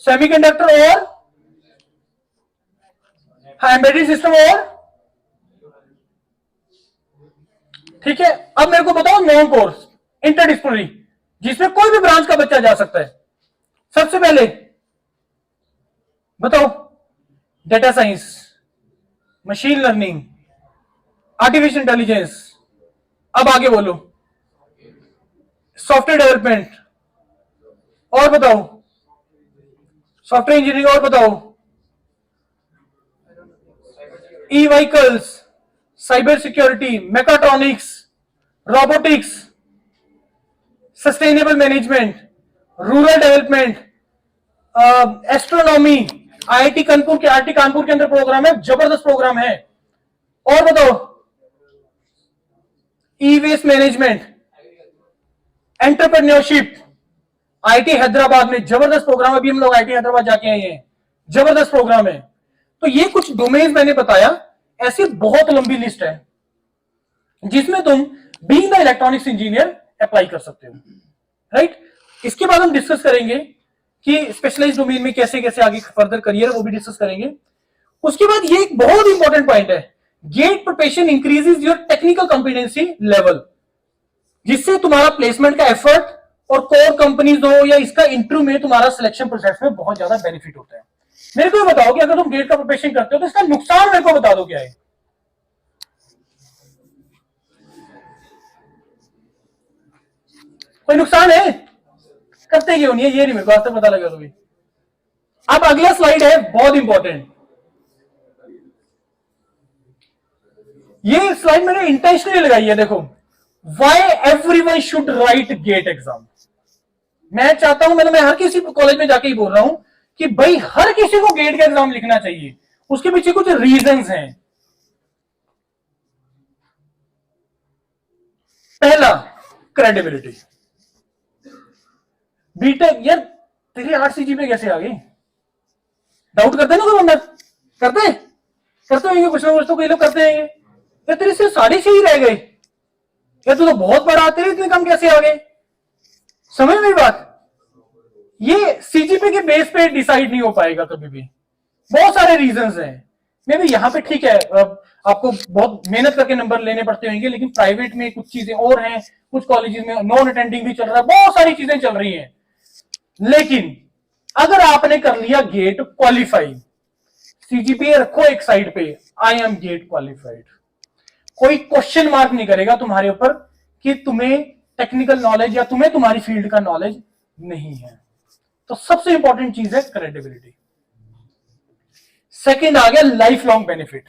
S1: सेमीकंडक्टर और एम्बेडेड सिस्टम और, ठीक है। अब मेरे को बताओ नॉन कोर्स इंटरडिसिप्लिनरी, जिसमें कोई भी ब्रांच का बच्चा जा सकता है। सबसे पहले बताओ, data science, machine learning, artificial intelligence, अब आगे बोलो, सॉफ्टवेयर डेवलपमेंट, और बताओ सॉफ्टवेयर इंजीनियरिंग और बताओ, e vehicles, cyber security, mechatronics, robotics, sustainable management, rural development, astronomy, IIT Kanpur के अंदर प्रोग्राम है, जबरदस्त प्रोग्राम है। और बताओ, e waste management, entrepreneurship, IIT Hyderabad में जबरदस्त प्रोग्राम, अभी हम लोग आईटी हैदराबाद जाके आए हैं, जबरदस्त प्रोग्राम है। तो ये कुछ डोमेन मैंने बताया, ऐसी बहुत लंबी लिस्ट है जिसमें तुम being the electronics engineer apply कर सकते हो, राइट। इसके बाद हम डिस्कस करेंगे कि स्पेशलाइज्ड डोमेन में कैसे कैसे आगे फर्दर करियर, वो भी डिस्कस करेंगे। उसके बाद ये एक बहुत इंपॉर्टेंट पॉइंट है, GATE preparation increases your technical competency level, जिससे तुम्हारा प्लेसमेंट का एफर्ट और कोर कंपनीज हो या इसका इंटरव्यू में तुम्हारा सिलेक्शन प्रोसेस में बहुत ज्यादा बेनिफिट होता है। मेरे को बताओ कि अगर तुम गेट का प्रिपरेशन करते हो तो इसका नुकसान मेरे को बता दो क्या है। कोई नुकसान है? करते क्यों नहीं है, ये नहीं मेरे को आज तक पता लगा तुम्हें। अब अगला स्लाइड है बहुत इंपॉर्टेंट, ये स्लाइड मैंने इंटेंशनली लगाई है। देखो, why everyone should right get exam. मैं चाहता हूं, मैं हर किसी कॉलेज में जाके ही बोल रहा हूं कि भाई हर किसी को गेट का एग्जाम लिखना चाहिए। उसके पीछे कुछ रीजंस हैं। पहला, क्रेडिबिलिटी। बीटेक यार तेरी 8 सीजीपीए कैसे आ गई? डाउट करते ना कोई बंदा? करते होंगे कुछ ना कुछ तो कई लोग करते हैं। यार तेरे से 6.5 ही रह गए, यार तू तो बहुत बड़ा, तेरे इतने कम कैसे आ गए? समझ मेरी बात? ये सीजीपीए के बेस पे डिसाइड नहीं हो पाएगा कभी भी, बहुत सारे रीजंस हैं। मे भी यहाँ पे ठीक है, आपको बहुत मेहनत करके नंबर लेने पड़ते होंगे, लेकिन प्राइवेट में कुछ चीजें और हैं, कुछ कॉलेजेस में नॉन अटेंडिंग भी चल रहा है, बहुत सारी चीजें चल रही हैं। लेकिन अगर आपने कर लिया गेट क्वालिफाई, सीजीपीए रखो एक साइड पे, आई एम गेट क्वालिफाइड, कोई क्वेश्चन मार्क नहीं करेगा तुम्हारे ऊपर कि तुम्हें टेक्निकल नॉलेज या तुम्हें तुम्हारी फील्ड का नॉलेज नहीं है। तो सबसे इंपॉर्टेंट चीज है क्रेडिबिलिटी। सेकंड आ गया लाइफ लॉन्ग बेनिफिट।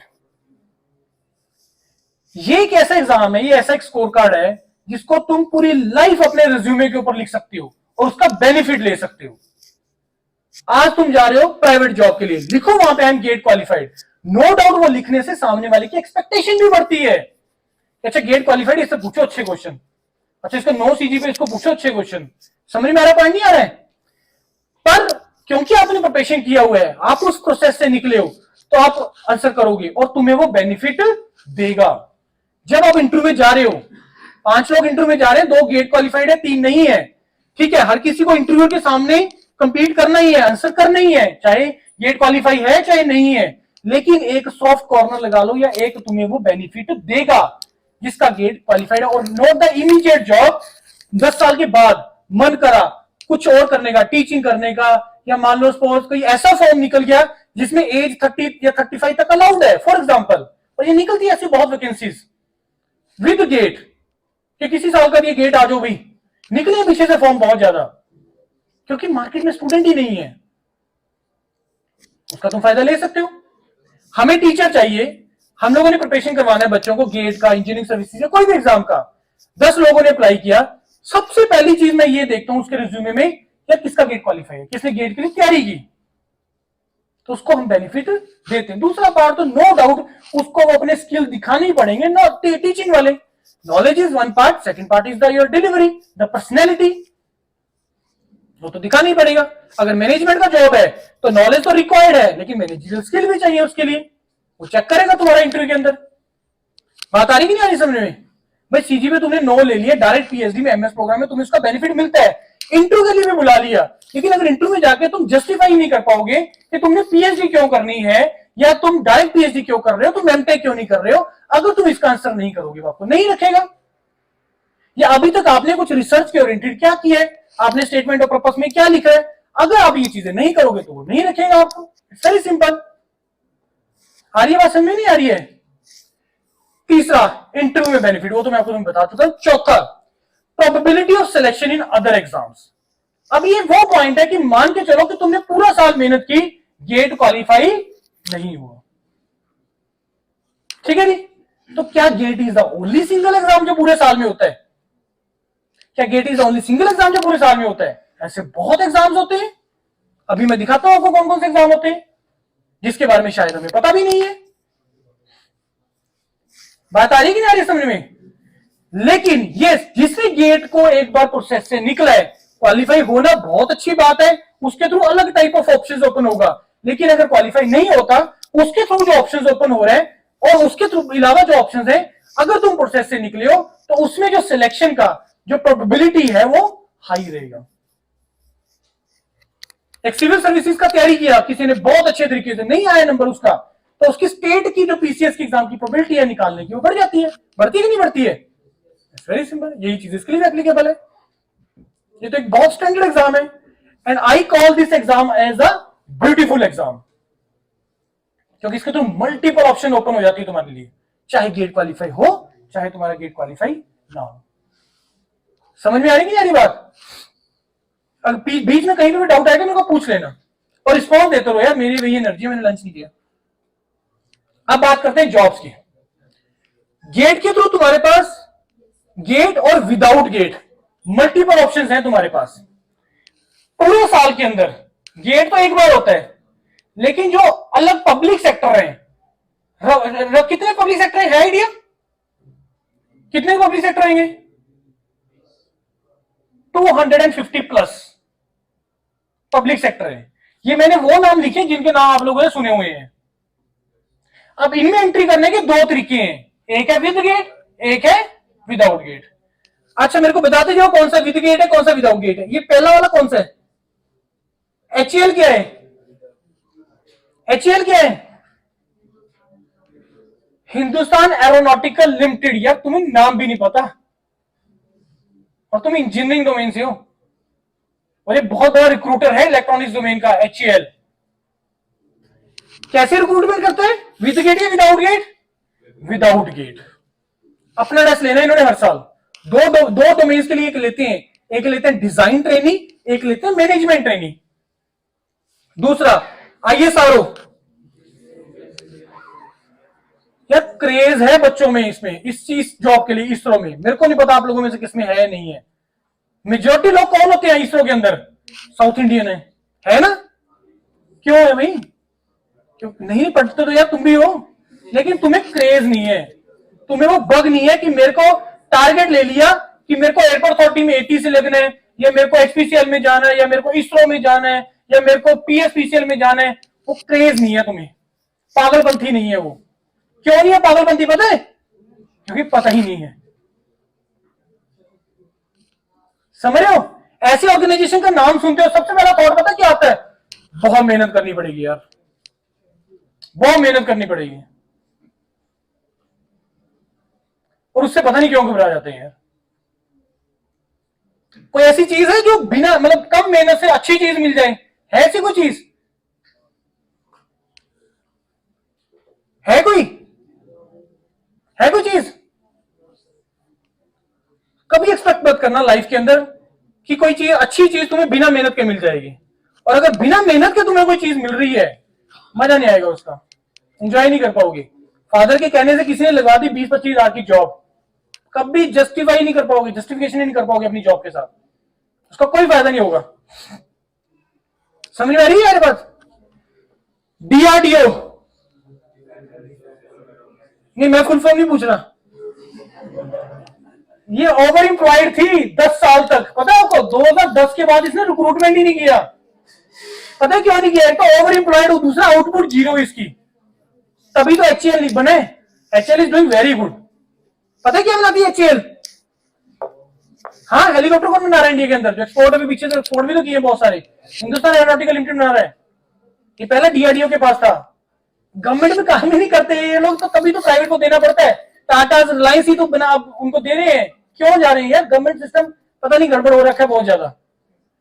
S1: ये एक ऐसा एग्जाम है, ये ऐसा एक स्कोर कार्ड है जिसको तुम पूरी लाइफ अपने रिज्यूमे के ऊपर लिख सकते हो और उसका बेनिफिट ले सकते हो। आज तुम जा रहे हो प्राइवेट जॉब के लिए, लिखो वहां पे I am GATE qualified. No doubt वो लिखने से सामने वाले की एक्सपेक्टेशन भी बढ़ती है। अच्छा गेट क्वालिफाइड, इससे पूछो अच्छे क्वेश्चन। अच्छा इसका 9 सीजीपीए, इसको पूछो अच्छे क्वेश्चन। समझ में आ रहा पॉइंट? नहीं आ रहा है? पर क्योंकि आपने प्रिपरेशन किया हुआ है, आप उस प्रोसेस से निकले हो, तो आप आंसर करोगे और तुम्हें वो बेनिफिट देगा। जब आप इंटरव्यू में जा रहे हो, 5 लोग इंटरव्यू में जा रहे हैं, 2 गेट क्वालिफाइड है, 3 नहीं है, ठीक है। हर किसी को इंटरव्यू के सामने कंप्लीट करना ही है, आंसर करना ही है, चाहे गेट क्वालिफाई है चाहे नहीं है। लेकिन एक सॉफ्ट कॉर्नर लगा लो या एक तुम्हें वो बेनिफिट देगा जिसका गेट क्वालिफाइड है। और नॉट द इमीडिएट जॉब 10 साल के बाद मन करा कुछ और करने का, टीचिंग करने का, या मान लो सपोज कोई ऐसा फॉर्म निकल गया जिसमें एज 30 या 35 तक अलाउड है फॉर एग्जांपल, और ये निकलती है ऐसी बहुत वैकेंसीज विद गेट कि किसी साल का ये गेट आ जाओ भाई, निकले पीछे से फॉर्म बहुत ज्यादा, क्योंकि मार्केट में स्टूडेंट ही नहीं है। उसका तुम फायदा ले सकते हो। हमें टीचर चाहिए, हम लोगों ने प्रिपरेशन करवाना है बच्चों को गेट का, इंजीनियरिंग सर्विसेज या कोई भी एग्जाम का। 10 लोगों ने अप्लाई किया, सबसे पहली चीज मैं ये देखता हूं उसके रिज्यूमे में यार किसका गेट क्वालिफाई है, किसने गेट के लिए तैयारी की, तो उसको हम बेनिफिट देते हैं। दूसरा पार्ट तो नो डाउट उसको वो अपने स्किल दिखाने ही पड़ेंगे, नॉट टीचिंग वाले। Knowledge is one part, second part is the your delivery, the personality, वो तो दिखाना ही पड़ेगा। अगर मैनेजमेंट का जॉब है तो नॉलेज तो रिक्वायर्ड है, लेकिन मैनेजरियल स्किल भी चाहिए उसके लिए, वो चेक करेगा तुम्हारा इंटरव्यू के अंदर। बात आ रही कि नहीं आ रही समझ में? भाई सीजी में तुमने 9 ले लिया, डायरेक्ट पीएचडी में एमएस प्रोग्राम में तुम्हें उसका बेनिफिट मिलता है, इंटरव्यू के लिए भी बुला लिया, लेकिन अगर इंटरव्यू में जाके तुम जस्टिफाई नहीं कर पाओगे कि तुमने पीएचडी क्यों करनी है या तुम डायरेक्ट पीएचडी क्यों कर रहे हो, तुम एमटेक क्यों नहीं कर रहे हो, अगर तुम इसका आंसर नहीं करोगे आपको नहीं रखेगा। या अभी तक आपने कुछ रिसर्च के ओरिएंटेड क्या किया है, आपने स्टेटमेंट ऑफ पर्पस में क्या लिखा है, अगर आप ये चीजें नहीं करोगे तो वो नहीं रखेगा आपको। It's very simple. आ रही है बात समझ में? नहीं आ रही है? तीसरा इंटरव्यू में बेनिफिट, वो तो मैं आपको बता चुका हूं। चौथा probability of selection in other exams. अब ये वो पॉइंट है कि मान के चलो कि तुमने पूरा साल मेहनत की, गेट क्वालिफाई नहीं हुआ, ठीक है जी। तो क्या GATE is the only single exam जो पूरे साल में होता है? क्या GATE is the only single exam जो पूरे साल में होता है? ऐसे बहुत एग्जाम्स होते हैं। अभी मैं दिखाता हूं आपको कौन कौन से एग्जाम होते हैं, जिसके बारे में शायद हमें पता भी नहीं है। बात आ रही है कि नहीं आ रही समझ में? लेकिन ये जिसने गेट को एक बार प्रोसेस से निकला है, क्वालिफाई होना बहुत अच्छी बात है, उसके थ्रू अलग टाइप ऑफ ऑप्शंस ओपन होगा। लेकिन अगर क्वालिफाई नहीं होता, उसके थ्रू जो ऑप्शंस ओपन हो रहे हैं और उसके थ्रू अलावा जो ऑप्शंस है, अगर तुम प्रोसेस से निकले हो तो उसमें जो सिलेक्शन का जो प्रोबेबिलिटी है वो हाई रहेगा। एक सिविल सर्विसेज का तैयारी किया किसी ने बहुत अच्छे तरीके से, नहीं आया नंबर उसका, तो उसकी स्टेट की जो पीसीएस की एग्जाम की प्रोबेबिलिटी है निकालने की, वो बढ़ जाती है। बढ़ती है कि नहीं बढ़ती है? वेरी सिंपल, यही चीज इसके लिए एप्लीकेबल है। ये तो एक बहुत स्टैंडर्ड एग्जाम है, and I call this exam as a beautiful exam, क्योंकि इसके थ्रू मल्टीपल ऑप्शन ओपन हो जाती है तुम्हारे लिए, चाहे गेट क्वालिफाई हो चाहे तुम्हारा गेट क्वालिफाई ना हो। समझ में आ रही कि नहीं आ रही बात? अगर बीच में कहीं पे भी डाउट आएगा मेरे को पूछ लेना और रिस्पॉन्स देते रहो यार, मेरी वही एनर्जी, मैंने लंच नहीं किया। अब बात करते हैं जॉब्स की। गेट के थ्रू तुम्हारे पास गेट और विदाउट गेट मल्टीपल ऑप्शंस हैं तुम्हारे पास पूरे साल के अंदर। गेट तो एक बार होता है, लेकिन जो अलग पब्लिक सेक्टर है, कितने पब्लिक सेक्टर है आइडिया? कितने पब्लिक सेक्टर आएंगे? 250 प्लस पब्लिक सेक्टर है। ये मैंने वो नाम लिखे जिनके नाम आप लोगों ने सुने हुए हैं। अब इनमें एंट्री करने के दो तरीके हैं, एक है विद गेट, एक है विदाउट गेट। अच्छा मेरे को बताते जाओ कौन सा विद गेट है कौन सा विदाउट गेट है। ये पहला वाला कौन सा है? HAL क्या है? HAL क्या है? Hindustan aeronautical limited. यार तुम्हें नाम भी नहीं पता और तुम इंजीनियरिंग डोमेन से हो, और ये बहुत बड़ा रिक्रूटर है इलेक्ट्रॉनिक्स डोमेन का HAL। कैसे रिक्रूटमेंट करता है? With GATE or without GATE? Without GATE. अपना टेस्ट लेना इन्होंने हर साल, दो डोमेन्स के लिए एक लेते हैं, एक लेते हैं डिजाइन ट्रेनिंग, एक लेते हैं मैनेजमेंट ट्रेनिंग। दूसरा ISRO। यार क्रेज है बच्चों में इसमें, इस चीज जॉब के लिए इसरो में। मेरे को नहीं पता आप लोगों में से किसमें है नहीं है। मेजोरिटी लोग कौन होते हैं इसरो के अंदर? साउथ इंडियन है ना? क्यों है भाई? क्यों नहीं पढ़ते तो यार तुम भी हो, लेकिन तुम्हें क्रेज नहीं है, तुम्हें वो बग नहीं है कि मेरे को टारगेट ले लिया कि मेरे को एयरपोर्ट अथॉरिटी में 80 से लगना है, या मेरे को HPCL में जाना है, या मेरे को इसरो में जाना है, या मेरे को PSPCL में जाना है। वो क्रेज नहीं है तुम्हें, पागलपंथी नहीं है वो। क्यों नहीं है पागलपंथी पता है? क्योंकि पता ही नहीं है। समझ रहे हो? ऐसे ऑर्गेनाइजेशन का नाम सुनते हो सबसे पहला थॉट पता क्या आता है? बहुत मेहनत करनी पड़ेगी यार, बहुत मेहनत करनी पड़ेगी, और उससे पता नहीं क्यों घबरा जाते हैं यार। कोई ऐसी चीज है जो बिना मतलब कम मेहनत से अच्छी चीज मिल जाए? है ऐसी कोई चीज? है कोई? है कोई चीज? कभी एक्सपेक्ट मत करना लाइफ के अंदर कि कोई चीज अच्छी चीज तुम्हें बिना मेहनत के मिल जाएगी। और अगर बिना मेहनत के तुम्हें कोई चीज मिल रही है, मजा नहीं आएगा उसका, एंजॉय नहीं कर पाओगे। फादर के कहने से किसी ने लगा दी 20-25 हजार की जॉब, कभी जस्टिफाई नहीं कर पाओगे, जस्टिफिकेशन नहीं कर पाओगे अपनी जॉब के साथ, उसका कोई फायदा नहीं होगा। समझ में आ रही है यार बात? DRDO नहीं, मैं फुल फॉर्म नहीं पूछ रहा। ये ओवर एम्प्लॉयड थी 10 साल तक, पता है आपको? 2010 के बाद इसने रिक्रूटमेंट ही नहीं किया। पता है क्यों नहीं किया? एक तो ओवर एम्प्लॉयड, दूसरा आउटपुट जीरो इसकी, तभी तो HAL बने। HAL is doing very good. पता है क्या बनाती है HAL? हाँ, हेलीकॉप्टर कौन बना रहा है इंडिया के अंदर? जो एक्सपोर्ट अभी पीछे से एक्सपोर्ट भी तो किए बहुत सारे, हिंदुस्तान एरोनॉटिकल लिमिटेड बना रहा है। ये पहले DRDO के पास था। गवर्नमेंट में काम ही नहीं करते ये लोग, तो तभी तो प्राइवेट को देना पड़ता है। टाटा रिलायंस ही तो बिना उनको दे रहे हैं, क्यों जा रहे हैं यार? गवर्नमेंट सिस्टम पता नहीं गड़बड़ हो रखा है बहुत ज्यादा।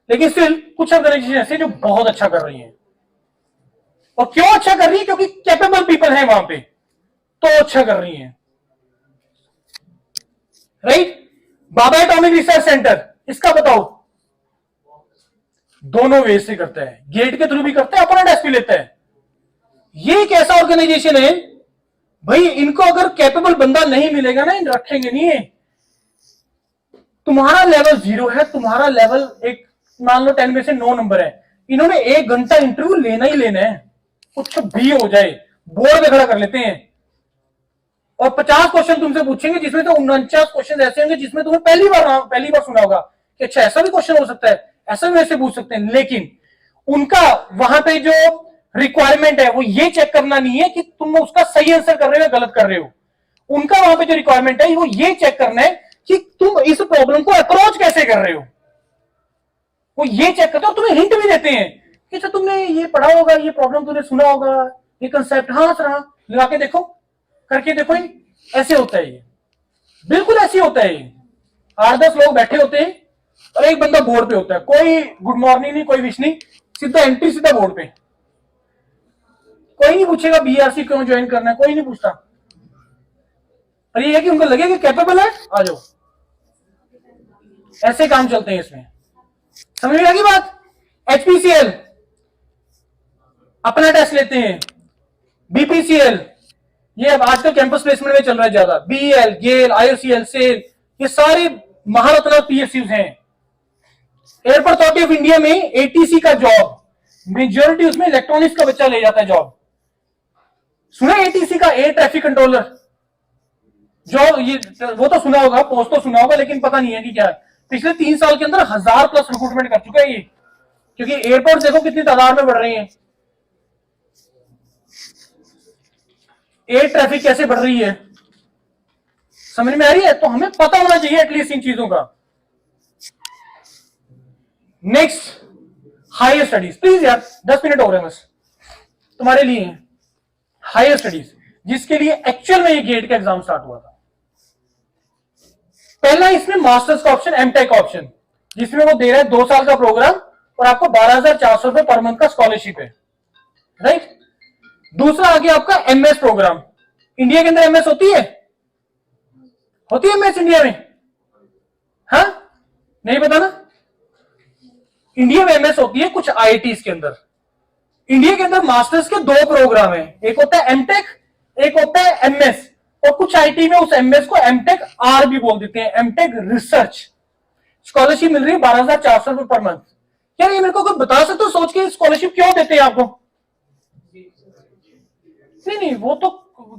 S1: लेकिन स्टिल कुछ ऑर्गेनाइजेशन ऐसे जो बहुत अच्छा कर रही है। और क्यों अच्छा कर रही है? क्योंकि कैपेबल पीपल है वहां पे, तो अच्छा कर रही है। राइट? बाबा एटॉमिक रिसर्च सेंटर, इसका बताओ, दोनों वे से करता है, गेट के थ्रू भी करता है, अपना टेस्ट भी लेता है। ये एक ऐसा ऑर्गेनाइजेशन है भाई, इनको अगर कैपेबल बंदा नहीं मिलेगा ना, इन रखेंगे नहीं है। तुम्हारा लेवल 0 है, तुम्हारा लेवल एक मान लो 10 में से 9 नंबर है, इन्होंने 1 घंटा इंटरव्यू लेना ही लेना है, कुछ भी हो जाए बोर्ड में खड़ा कर लेते हैं। और 50 क्वेश्चन तुमसे पूछेंगे, जिसमें तो 49 क्वेश्चन ऐसे होंगे जिसमें तुम्हें पहली बार सुना होगा कि अच्छा ऐसा भी क्वेश्चन हो सकता है, ऐसा भी वैसे पूछ सकते हैं। लेकिन उनका वहां पे जो रिक्वायरमेंट है वो ये चेक करना नहीं है कि तुम उसका सही आंसर कर रहे हो या गलत कर रहे हो। उनका वहां पे जो रिक्वायरमेंट है वो ये चेक करना है कि तुम इस प्रॉब्लम को अप्रोच कैसे कर रहे हो। वो ये चेक करते हो, तुम्हें हिंट भी देते हैं कि अच्छा तुमने ये पढ़ा होगा, ये प्रॉब्लम तुमने सुना होगा, ये कंसेप्ट, हाँ सर हाँ, लगा के देखो, करके देखो, ऐसे होता है, ये बिल्कुल ऐसे होता है। 8-10 लोग बैठे होते हैं और एक बंदा बोर्ड पे होता है, कोई गुड मॉर्निंग नहीं, कोई विश नहीं, सीधा एंट्री, सीधा बोर्ड पे। कोई नहीं पूछेगा बीआरसी क्यों ज्वाइन करना है, कोई नहीं पूछता। और ये है कि उनको लगे कि कैपेबल है, आ जाओ। ऐसे काम चलते हैं इसमें, समझ में आ गई बात। एचपीसीएल अपना टेस्ट लेते हैं, बीपीसीएल ये अब आजकल कैंपस प्लेसमेंट में चल रहा है ज्यादा, बीएल, गेल, आईओसीएल, सेल, ये सारे महारत्ना पीएसयूज हैं। एयरपोर्ट अथॉरिटी ऑफ इंडिया में एटीसी का जॉब मेजोरिटी उसमें इलेक्ट्रॉनिक्स का बच्चा ले जाता है जॉब। सुना एटीसी का, एयर ट्रैफिक कंट्रोलर, जो ये वो तो सुना होगा, पोस्ट तो सुना होगा, लेकिन पता नहीं है कि क्या है। पिछले 3 साल के अंदर 1000+ रिक्रूटमेंट कर चुका है ये, क्योंकि एयरपोर्ट देखो कितनी तादाद में बढ़ रही है, एयर ट्रैफिक कैसे बढ़ रही है, समझ में आ रही है। तो हमें पता होना चाहिए एटलीस्ट इन चीजों का। नेक्स्ट, हायर स्टडीज, प्लीज यार 10 मिनट हो रहे हैं बस तुम्हारे लिए। हायर स्टडीज जिसके लिए एक्चुअल में ये गेट का एग्जाम स्टार्ट हुआ था। पहला इसमें मास्टर्स का ऑप्शन, एमटेक ऑप्शन, जिसमें वो दे रहा है 2 साल का प्रोग्राम और आपको 12,400 रुपए पर मंथ का स्कॉलरशिप है, राइट। दूसरा आ गया आपका एमएस प्रोग्राम। इंडिया के अंदर एमएस होती है एमएस इंडिया में, हाँ नहीं पता ना, इंडिया में एमएस होती है कुछ आईआईटीज के अंदर। इंडिया के अंदर मास्टर्स के 2 प्रोग्राम है, एक होता है एमटेक, एक होता है एमएस, और कुछ आईटी में उस एमएस को एमटेक आर भी बोल देते हैं, एमटेक रिसर्च। स्कॉलरशिप मिल रही है 12,400 रुपए पर मंथ। क्या ये मेरे को कोई बता सकते हो सोच के स्कॉलरशिप क्यों देते हैं आपको? नहीं वो तो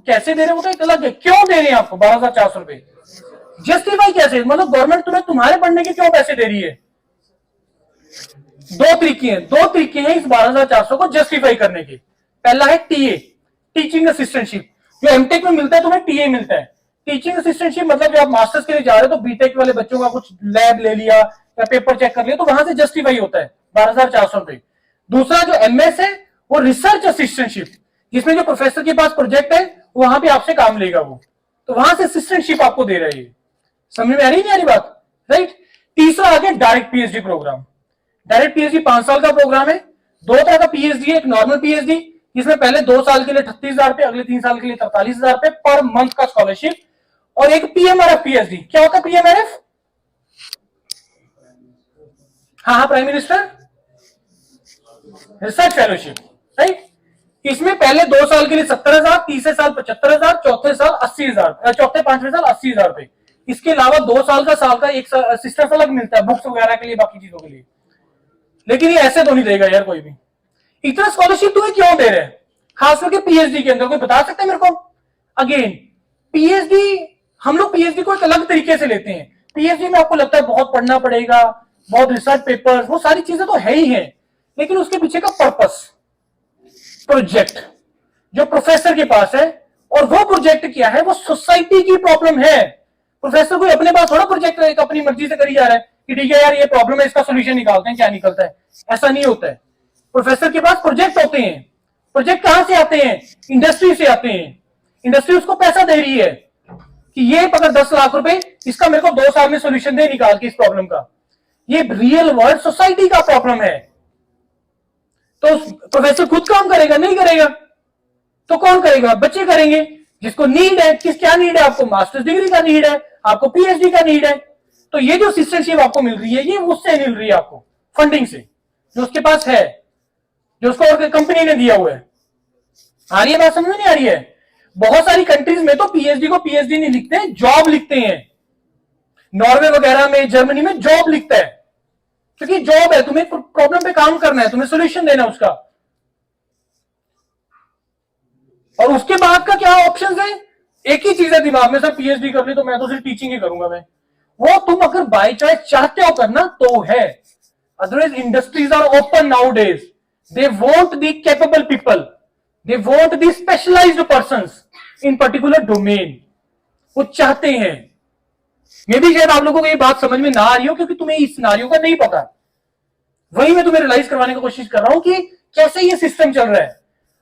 S1: कैसे दे रहे हैं वो तो अलग है, क्यों दे रहे हैं आपको 12,400 रुपए, जस्टिफाई कैसे, मतलब गवर्नमेंट तुम्हें तुम्हारे पढ़ने के क्यों पैसे दे रही है? 2 तरीके हैं इस 12,400 को जस्टिफाई करने के। पहला है टीए, टीचिंग असिस्टेंटशिप, जो एमटेक में मिलता है तुम्हें टीए मिलता है। टीचिंग असिस्टेंटशिप मतलब जब आप मास्टर्स के लिए जा रहे हो तो बीटेक वाले बच्चों का कुछ लैब ले लिया या पेपर चेक कर लिया तो वहां से जस्टिफाई होता है 12,400 रुपए। दूसरा जो एमएस है वो रिसर्च असिस्टेंटशिप, जिसमें जो प्रोफेसर के पास प्रोजेक्ट है वहां पे आपसे काम लेगा वो, तो वहां से असिस्टेंटशिप आपको दे रही है। समझ में आ रही नहीं आ रही बात, राइट। तीसरा आ गया direct PhD programme. Direct PhD 5 साल का प्रोग्राम है। 2 तरह का पीएचडी है, एक नॉर्मल पीएचडी जिसमें पहले 2 साल के लिए 38,000 रुपए, अगले 3 साल के लिए 43,000 रुपए पर मंथ का स्कॉलरशिप, और एक पीएमआरएफ पीएचडी। क्या होता है पीएमआरएफ? हाँ prime minister research fellowship, right. इसमें पहले 2 साल के लिए 70,000, तीसरे साल 75,000, चौथे साल 80,000, चौथे 5वें साल 80,000 रुपए। इसके अलावा 2 साल का एक असिस्टेंस अलग मिलता है बुक्स वगैरह के लिए, बाकी चीजों के लिए। लेकिन ये ऐसे तो नहीं देगा यार कोई भी। इतना स्कॉलरशिप तुम्हें क्यों दे रहे हैं, खास करके पीएचडी के अंदर? कोई बता सकता है मेरे को? अगेन पीएचडी, हम लोग पीएचडी को एक अलग तरीके से लेते हैं। पीएचडी में आपको लगता है बहुत पढ़ना पड़ेगा, बहुत रिसर्च पेपर्स, वो सारी चीजें तो है ही है, लेकिन उसके पीछे का पर्पस, प्रोजेक्ट जो प्रोफेसर के पास है, और वो प्रोजेक्ट क्या है, वो सोसाइटी की प्रॉब्लम है। प्रोफेसर कोई अपने पास थोड़ा प्रोजेक्ट अपनी मर्जी से करी जा रहा है कि ठीक है यार ये प्रॉब्लम है, इसका सोल्यूशन निकालते हैं, क्या निकलता है, ऐसा नहीं होता है। प्रोफेसर के पास प्रोजेक्ट होते हैं। प्रोजेक्ट कहां से आते हैं? इंडस्ट्री से आते हैं। इंडस्ट्री उसको पैसा दे रही है कि ये पकड़ 10 लाख रुपए, इसका मेरे को 2 साल में सोल्यूशन दे निकाल के इस प्रॉब्लम का। ये रियल वर्ल्ड सोसाइटी का प्रॉब्लम है। तो प्रोफेसर खुद काम करेगा? नहीं करेगा। तो कौन करेगा? बच्चे करेंगे, जिसको नीड है। क्या नीड है आपको? मास्टर्स डिग्री का नीड है, आपको पीएचडी का नीड है। तो ये जो असिस्टेंटशिप आपको मिल रही है ये उससे मिल रही है आपको, फंडिंग से। जो उसके पास है, जो उसको और कंपनी ने दिया हुआ है। आ रही है बात समझ में, नहीं आ रही है? बहुत सारी कंट्रीज में तो पीएचडी को पीएचडी नहीं लिखते हैं, जॉब लिखते हैं। नॉर्वे वगैरह में, जर्मनी में जॉब लिखता है, क्योंकि जॉब है, तुम्हें प्रॉब्लम पे काम करना है, तुम्हें सोल्यूशन देना है उसका। और उसके बाद का क्या ऑप्शन है? एक ही चीज है दिमाग में, सर पीएचडी कर ली तो मैं तो सिर्फ टीचिंग ही करूंगा मैं। वो तुम अगर बाय चॉइस चाहते हो करना तो है, otherwise industries are open nowadays, they want the capable people, they want the specialised persons in particular domain, वो चाहते हैं। मे भी शायद आप लोगों को ये बात समझ में ना आ रही हो क्योंकि तुम्हें इस सिनारियो का नहीं पता, वही मैं तुम्हें रियलाइज करवाने की कोशिश कर रहा हूं कि कैसे ये सिस्टम चल रहा है।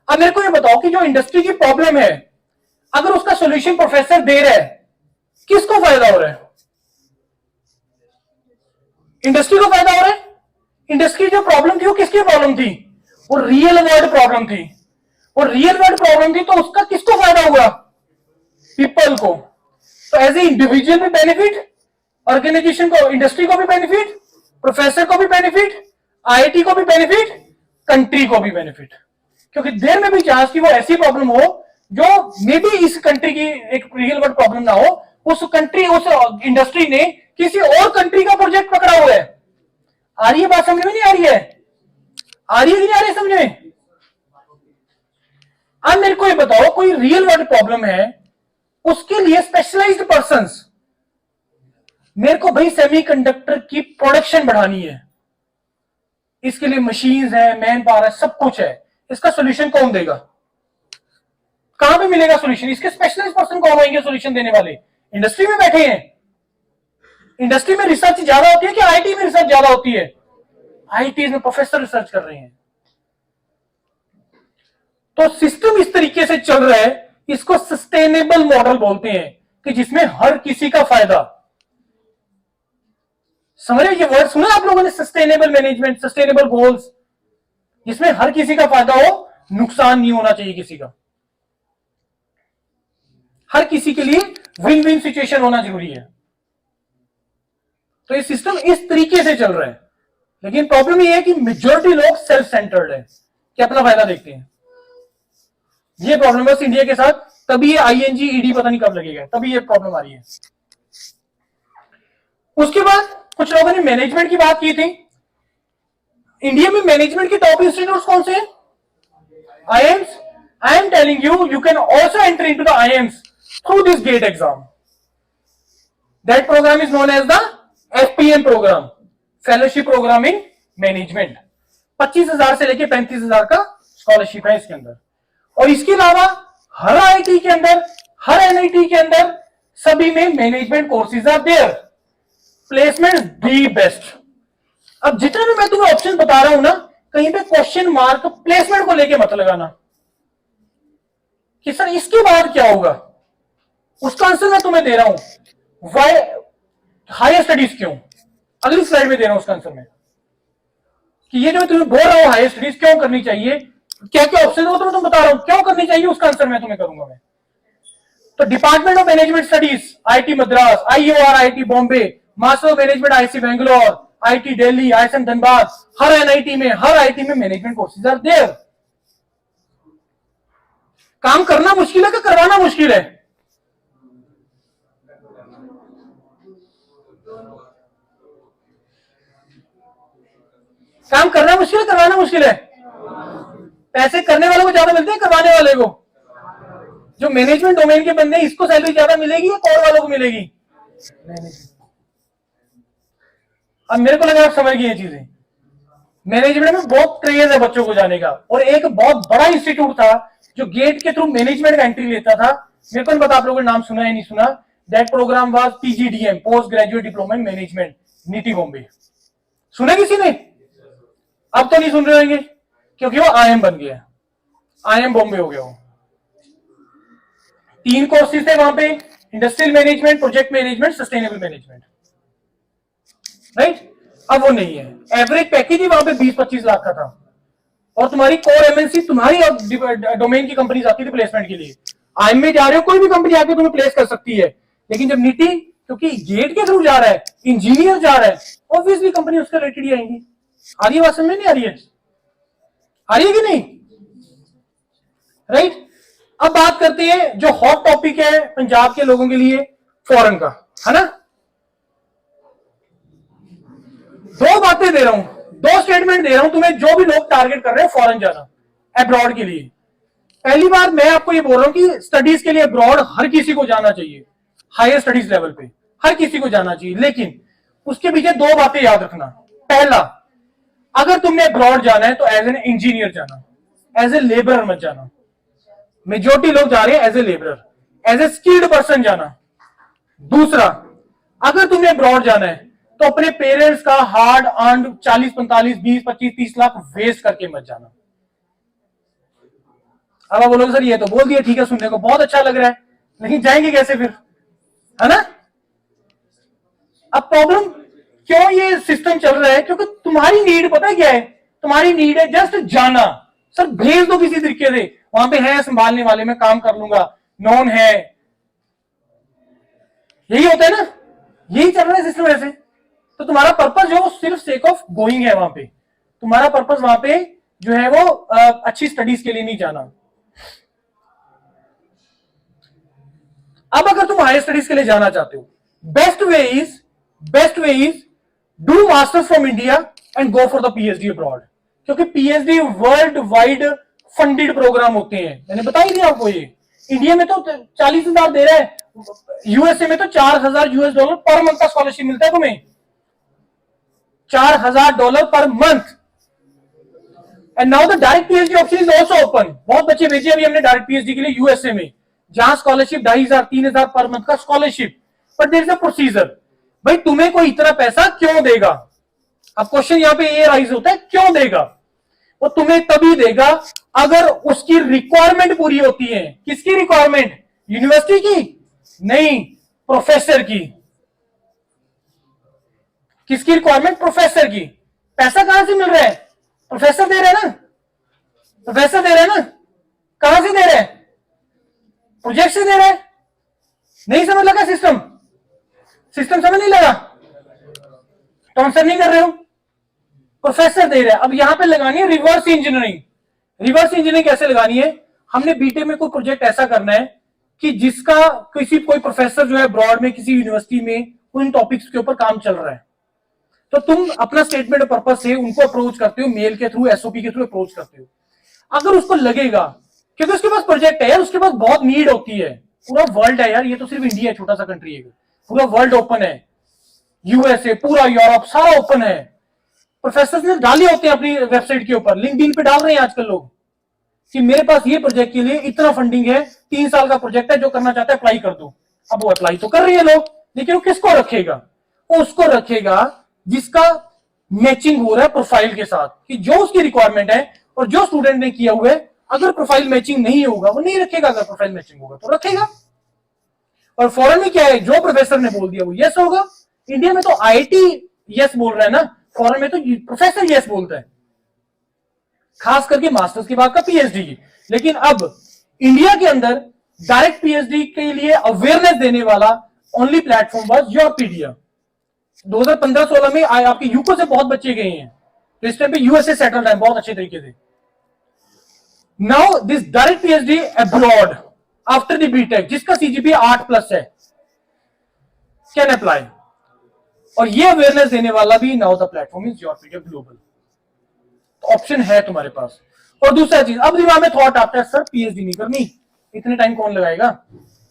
S1: अब मेरे को ये बताओ कि जो इंडस्ट्री की प्रॉब्लम है, अगर उसका सॉल्यूशन प्रोफेसर दे रहा है, किसको फायदा हो रहा है? इंडस्ट्री को फायदा हो रहा है। इंडस्ट्री जो प्रॉब्लम थी वो किसकी प्रॉब्लम थी? वो रियल वर्ल्ड प्रॉब्लम थी। और रियल वर्ल्ड प्रॉब्लम थी तो उसका किसको फायदा हुआ? पीपल को। तो एज ए इंडिविजुअल भी बेनिफिट, ऑर्गेनाइजेशन को, इंडस्ट्री को भी बेनिफिट, प्रोफेसर को भी बेनिफिट, आईआईटी को भी बेनिफिट, कंट्री को भी बेनिफिट। क्योंकि देर में भी चांस कि वो ऐसी प्रॉब्लम हो जो मे बी इस कंट्री की एक रियल वर्ल्ड प्रॉब्लम ना हो, उस कंट्री, उस इंडस्ट्री ने किसी और कंट्री का प्रोजेक्ट पकड़ा हुआ है। आ रही है बात समझ में, नहीं आ रही है? आ रही है कि नहीं आ रही है समझ में? अब मेरे को ये बताओ, कोई रियल वर्ल्ड प्रॉब्लम है, उसके लिए स्पेशलाइज्ड पर्संस, मेरे को भाई सेमीकंडक्टर की प्रोडक्शन बढ़ानी है, इसके लिए मशीन्स है, मैन पावर है, सब कुछ है, इसका सॉल्यूशन कौन देगा? कहां पे मिलेगा सॉल्यूशन? इसके स्पेशलाइज्ड पर्सन कौन होंगे सॉल्यूशन देने वाले? इंडस्ट्री में बैठे हैं। इंडस्ट्री में रिसर्च ज्यादा होती है कि आईटी में रिसर्च ज्यादा होती है? आईटी में प्रोफेसर रिसर्च कर रहे हैं। तो सिस्टम इस तरीके से चल रहा है, इसको सस्टेनेबल मॉडल बोलते हैं, कि जिसमें हर किसी का फायदा। समझ रहे ये वर्ड सुना आप लोगों ने? सस्टेनेबल मैनेजमेंट, सस्टेनेबल गोल्स, जिसमें हर किसी का फायदा हो, नुकसान नहीं होना चाहिए किसी का, हर किसी के लिए विन विन सिचुएशन होना जरूरी है। तो ये सिस्टम इस तरीके से चल रहा है। लेकिन प्रॉब्लम ये है कि मेजॉरिटी लोग सेल्फ सेंटर्ड है, कि अपना फायदा देखते हैं। ये प्रॉब्लम बस इंडिया के साथ, तभी ये आईएनजी ईडी पता नहीं कब लगेगा, तभी ये प्रॉब्लम आ रही है। उसके बाद कुछ लोगों ने मैनेजमेंट की बात की थी। इंडिया में मैनेजमेंट के टॉप इंस्टीट्यूट कौन से हैं? IIMs. I am telling you, you can also enter into the IIMs through this GATE exam. That programme is known as the FPM programme, fellowship programme in management. 25,000 से लेके 35,000 का scholarship है इसके अंदर। और इसके अलावा हर आईआईटी के अंदर, हर एनआईटी के अंदर, सभी में management courses are there. Placement the best. अब जितने भी मैं तुम्हें ऑप्शन बता रहा हूं ना, कहीं पे क्वेश्चन मार्क प्लेसमेंट को लेके मत लगाना कि सर इसके बाद क्या होगा। उसका आंसर मैं तुम्हें दे रहा हूं। वाई हायर स्टडीज क्यों? अगली स्लाइड में दे रहा हूं उसका आंसर में, कि ये जो मैं तुम्हें बोल रहा हूं हायर स्टडीज क्यों करनी चाहिए, क्या क्या ऑप्शन हो तो मैं तुम्हें बता रहा हूं क्यों करनी चाहिए, उसका आंसर मैं तुम्हें करूंगा मैं। तो department of management studies IIT Madras, IOR IIT Bombay, master of management IIT Bangalore, IIT Delhi, ISM Dhanbad, her NIT में, हर आईआईटी में मैनेजमेंट कोर्सेज आर देयर। काम करना मुश्किल है कि करवाना मुश्किल है? काम करना मुश्किल है, करवाना मुश्किल है? पैसे करने वालों को ज्यादा मिलते हैं, करवाने वाले को? जो मैनेजमेंट डोमेन के बंदे, इसको सैलरी ज्यादा मिलेगी या कोर वालों को मिलेगी? अब मेरे को लगा आप समझ गए ये चीजें। मैनेजमेंट में बहुत क्रेज है बच्चों को जाने का, और एक बहुत बड़ा इंस्टीट्यूट था जो गेट के थ्रू मैनेजमेंट एंट्री लेता था। मेरे को नहीं पता आप लोगों ने नाम सुना है नहीं सुना। That programme was PGDM, post graduate diploma in management, NITIE Bombay. सुना किसी ने? अब तो नहीं सुन रहे होंगे क्योंकि वो आईएम बन गया, आईएम बॉम्बे हो गया वो। 3 कोर्सेज थे वहां पे, industrial management, project management, sustainable management, right? अब वो नहीं है। एवरेज पैकेज ही वहां पे 20-25 लाख का था, और तुम्हारी कोर एमएनसी, तुम्हारी डोमेन की कंपनी आती थी प्लेसमेंट के लिए। आईएम में जा रहे हो, कोई भी कंपनी आके तुम्हें प्लेस कर सकती है। लेकिन जब नीति, क्योंकि गेट के थ्रू जा रहा है, इंजीनियर जा रहा है, ऑब्वियसली कंपनी उसके रिलेटेड ही आएंगी। आ रही है बात समझ में? नहीं आ रही है? आ रही है कि नहीं? राइट। अब बात करते हैं जो हॉट टॉपिक है पंजाब के लोगों के लिए, फॉरेन का, है ना। दो बातें दे रहा हूं, दो स्टेटमेंट दे रहा हूं तुम्हें, जो भी लोग टारगेट कर रहे हैं फॉरेन जाना, अब्रॉड के लिए। पहली बार मैं आपको ये बोल रहा हूं कि स्टडीज के लिए अब्रॉड हर किसी को जाना चाहिए, हायर स्टडीज लेवल पे हर किसी को जाना चाहिए, लेकिन उसके पीछे दो बातें याद रखना। पहला, अगर तुमने अब्रॉड जाना है तो एज एन इंजीनियर जाना, एज ए लेबरर मत जाना। मेजोरिटी लोग जा रहे हैं as a labourer, as a skilled person जाना। दूसरा, अगर तुमने अब्रॉड जाना है तो अपने पेरेंट्स का हार्ड अर्न्ड 40, 45, 20, 25, 30 लाख वेस्ट करके मत जाना। अब आप बोलोगे सर ये तो बोल दिया, ठीक है, सुनने को बहुत अच्छा लग रहा है, लेकिन जाएंगे कैसे फिर, है ना। अब प्रॉब्लम क्यों ये सिस्टम चल रहा है, क्योंकि तुम्हारी नीड पता है क्या है, तुम्हारी नीड है जस्ट जाना। सर भेज दो किसी तरीके से, वहां पे है संभालने वाले, मैं काम कर लूंगा, नॉन है, यही होता है ना, यही चल रहा है सिस्टम ऐसे। तो तुम्हारा पर्पस जो सिर्फ सेक ऑफ गोइंग है वहां पे, तुम्हारा पर्पस वहां पे जो है वो अच्छी स्टडीज के लिए नहीं जाना। अब अगर तुम हायर स्टडीज के लिए जाना चाहते हो, best way is do masters from India and go for the PhD abroad, क्योंकि PhD world wide funded program होते हैं, मैंने बताई दिया आपको। ये इंडिया में तो 40,000 दे रहा है, यूएसए में तो $4,000 पर मंथ का स्कॉलरशिप मिलता है तुम्हें, $4,000 per month. And now the direct PhD option is also open. बहुत बच्चे भेजे अभी हमने डायरेक्ट पीएचडी के लिए यूएसए में, जहां स्कॉलरशिप 2,500, 3,000 पर मंथ का scholarship, but there is a procedure. भाई तुम्हें कोई इतना पैसा क्यों देगा? अब क्वेश्चन यहां पे ये राइज होता है, क्यों देगा? वो तुम्हें तभी देगा अगर उसकी रिक्वायरमेंट पूरी होती है। किसकी रिक्वायरमेंट? यूनिवर्सिटी की नहीं, प्रोफेसर की। किसकी रिक्वायरमेंट? प्रोफेसर की। पैसा कहां से मिल रहा है? प्रोफेसर दे रहे हैं ना, प्रोफेसर दे रहे हैं ना। कहां से दे रहे हैं? प्रोजेक्ट से दे रहे हैं। नहीं समझ लगा सिस्टम? सिस्टम समझ नहीं लगा? तो आंसर नहीं कर रहे हो, प्रोफेसर दे रहे हैं। अब यहां पे लगानी है रिवर्स इंजीनियरिंग। रिवर्स इंजीनियरिंग कैसे लगानी है? हमने बीटेक में कोई प्रोजेक्ट ऐसा करना है कि जिसका कोई प्रोफेसर जो है ब्रॉड में किसी यूनिवर्सिटी में उन टॉपिक्स के ऊपर काम चल रहा है, तो तुम अपना स्टेटमेंट ऑफ पर्पस से उनको अप्रोच करते हो, मेल के थ्रू, एसओपी के थ्रू अप्रोच करते हो। अगर उसको लगेगा, क्योंकि उसके पास प्रोजेक्ट है यार, उसके पास बहुत नीड होती है, पूरा वर्ल्ड है यार, ये तो सिर्फ इंडिया है, छोटा सा कंट्री है, पूरा वर्ल्ड ओपन है, यूएसए, पूरा यूरोप, सारा ओपन है। प्रोफेसर ने डाले होते हैं अपनी वेबसाइट के ऊपर, लिंक्डइन पे डाल रहे हैं आजकल लोग कि मेरे पास ये प्रोजेक्ट के लिए इतना फंडिंग है, 3 साल का प्रोजेक्ट है, जो करना चाहता है अप्लाई कर दो। अब वो अप्लाई तो कर रही है लोग, लेकिन वो किसको रखेगा? वो उसको रखेगा जिसका मैचिंग हो रहा है प्रोफाइल के साथ, कि जो उसकी रिक्वायरमेंट है और जो स्टूडेंट ने किया हुआ है। अगर प्रोफाइल मैचिंग नहीं होगा वो नहीं रखेगा, अगर प्रोफाइल मैचिंग होगा तो रखेगा। और फॉरेन में क्या है, जो प्रोफेसर ने बोल दिया वो यस होगा। इंडिया में तो आईआईटी यस बोल रहा है ना, फॉरेन में तो प्रोफेसर यस बोलता है, खास करके मास्टर्स की बात का, पीएचडी की। लेकिन अब इंडिया के अंदर डायरेक्ट पीएचडी के लिए अवेयरनेस देने वाला ओनली प्लेटफॉर्म वाज योरपीडिया। 2015-16 में आपके यूको से बहुत बच्चे गए हैं, तो इस टाइम पे यूएसए सेटल्ड है बहुत अच्छे तरीके से। Now this direct PhD abroad after the BTech, जिसका सीजीपीए 8+ है, कैन अप्लाई। और ये अवेयरनेस देने वाला भी now the platform is Yourpedia global. Option है तुम्हारे पास। और दूसरा चीज, अब दिमाग में थॉट आता है सर पीएचडी नहीं करनी, इतने टाइम कौन लगाएगा?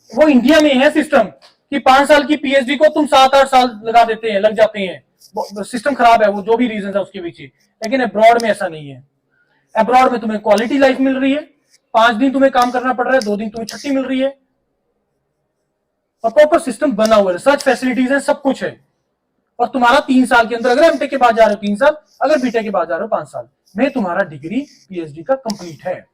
S1: वो इंडिया में है सिस्टम कि 5 साल की पीएचडी को तुम 7-8 साल लग जाते हैं। सिस्टम खराब है वो, जो भी रीजन है उसके पीछे। लेकिन अब्रॉड में ऐसा नहीं है। अब्रॉड में तुम्हें क्वालिटी लाइफ मिल रही है, 5 दिन तुम्हें काम करना पड़ रहा है, 2 दिन तुम्हें छुट्टी मिल रही है, और प्रॉपर सिस्टम बना हुआ है, रिसर्च फैसिलिटीज है, सब कुछ है। और तुम्हारा 3 साल के अंदर, अगर एमटेक के बाद जा रहे हो 3 साल, अगर बीटेक के बाद जा रहे हो 5 साल में, तुम्हारा डिग्री पीएचडी का कंप्लीट है।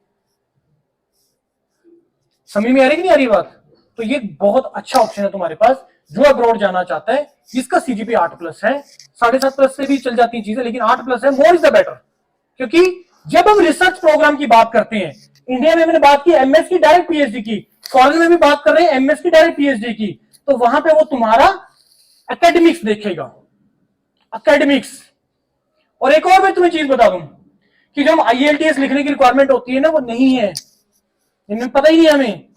S1: समझ में आ रही कि नहीं आ रही बात? तो ये बहुत अच्छा ऑप्शन है तुम्हारे पास, जो अब्रॉड जाना चाहता है, जिसका सीजीपीए 8+ है, 7.5+ से भी चल जाती है चीजें, लेकिन 8+ है, मोर इज द बेटर। क्योंकि जब हम रिसर्च प्रोग्राम की बात करते हैं, इंडिया में मैंने बात की एमएस की डायरेक्ट पीएचडी की, फॉरेन में भी बात कर रहे हैं एमएस की डायरेक्ट पीएचडी की, तो वहां पे वो तुम्हारा एकेडमिक्स देखेगा, एकेडमिक्स। और एक और मैं तुम्हें चीज बता दूं कि जो हम IELTS लिखने की रिक्वायरमेंट होती है ना, वो नहीं है, इन्हें पता ही नहीं हमें।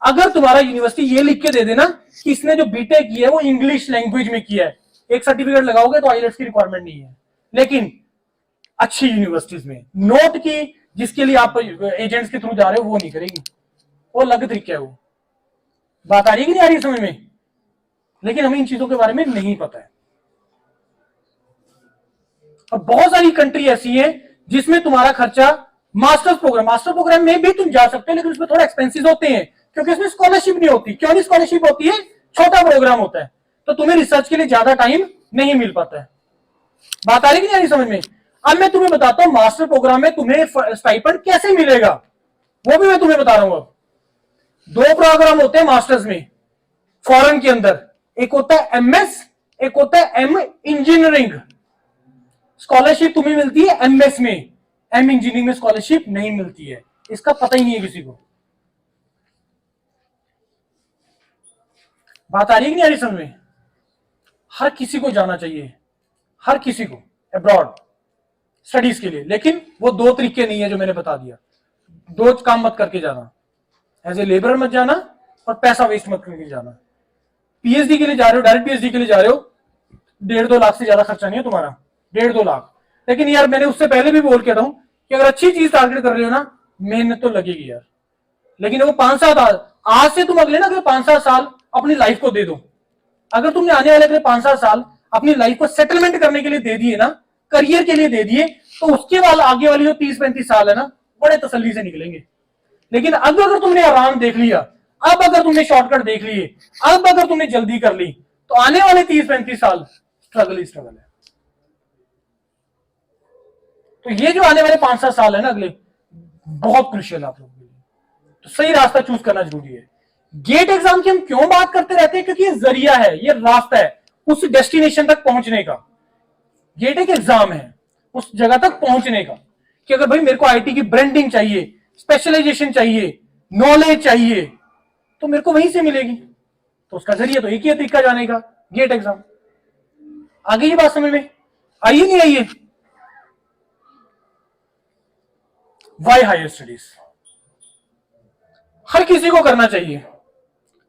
S1: अगर तुम्हारा यूनिवर्सिटी ये लिख के दे देना कि इसने जो बीटेक किया है वो इंग्लिश लैंग्वेज में किया है, एक सर्टिफिकेट लगाओगे तो IELTS की रिक्वायरमेंट नहीं है। लेकिन अच्छी यूनिवर्सिटीज में नोट की, जिसके लिए आप एजेंट्स के थ्रू जा रहे हो, वो नहीं करेगी, वो अलग तरीका है। वो बात आ रही है कि नहीं आ रही समझ में? लेकिन हमें इन चीजों के बारे में नहीं पता है। और बहुत सारी कंट्री ऐसी है जिसमें तुम्हारा खर्चा मास्टर प्रोग्राम में भी तुम जा सकते हो, लेकिन उसमें थोड़ा एक्सपेंसिव होते हैं, क्योंकि उसमें स्कॉलरशिप नहीं होती। क्यों नहीं स्कॉलरशिप होती है? छोटा प्रोग्राम होता है, तो तुम्हें रिसर्च के लिए ज्यादा टाइम नहीं मिल पाता है। बात आ रही कि नहीं आ रही समझ में? अब मैं तुम्हें बताता हूं मास्टर प्रोग्राम में तुम्हें स्टाइपेंड कैसे मिलेगा, वो भी मैं तुम्हें बता रहा हूं। अब 2 प्रोग्राम होते हैं मास्टर्स में फॉरेन के अंदर, एक होता है MS, एक होता है M इंजीनियरिंग। स्कॉलरशिप तुम्हें मिलती है MS में, M इंजीनियरिंग में स्कॉलरशिप नहीं मिलती है। इसका पता ही नहीं है किसी को। बात आ रही है कि नहीं आ रही समझ में? हर किसी को जाना चाहिए, हर किसी को अब्रॉड स्टडीज के लिए, लेकिन वो 2 तरीके नहीं है जो मैंने बता दिया। 2 काम मत करके जाना, एज ए लेबरर मत जाना और पैसा वेस्ट मत करके जाना। PhD के लिए जा रहे हो, डायरेक्ट PhD के लिए जा रहे हो, 1.5-2 लाख से ज्यादा खर्चा नहीं है तुम्हारा, 1.5-2 लाख। लेकिन यार मैंने उससे पहले भी बोल के रहा हूं कि अगर अच्छी चीज टारगेट कर रहे हो ना, मेहनत तो लगेगी यार। लेकिन वो 5-7 आज से तुम अगले ना अगले 5-7 साल अपनी लाइफ को दे दो। अगर तुमने आने वाले अगले 5-7 साल अपनी लाइफ को सेटलमेंट करने के लिए दे दिए ना, करियर के लिए दे दिए, तो उसके बाद आगे वाली जो 30-35 साल है ना, बड़े तसल्ली से निकलेंगे। लेकिन अब अगर तुमने आराम देख लिया, अब अगर तुमने शॉर्टकट देख लिए, अब अगर तुमने जल्दी कर ली, तो आने वाले 30-35 साल स्ट्रगल ही स्ट्रगल है। तो ये जो आने वाले 5-7 साल है ना अगले, बहुत क्रुशियल आप लोगों के लिए, तो सही रास्ता चूज करना जरूरी है। गेट एग्जाम की हम क्यों बात करते रहते हैं? क्योंकि ये जरिया है, ये रास्ता है उस डेस्टिनेशन तक पहुंचने का। गेट एक एग्जाम है उस जगह तक पहुंचने का, कि अगर भाई मेरे को IT की ब्रांडिंग चाहिए, स्पेशलाइजेशन चाहिए, नॉलेज चाहिए, तो मेरे को वहीं से मिलेगी। तो उसका जरिया तो एक ही तरीका जाने का, गेट एग्जाम। आगे ये बात समझ में आइए नहीं आइए? वाई हायर स्टडीज हर किसी को करना चाहिए।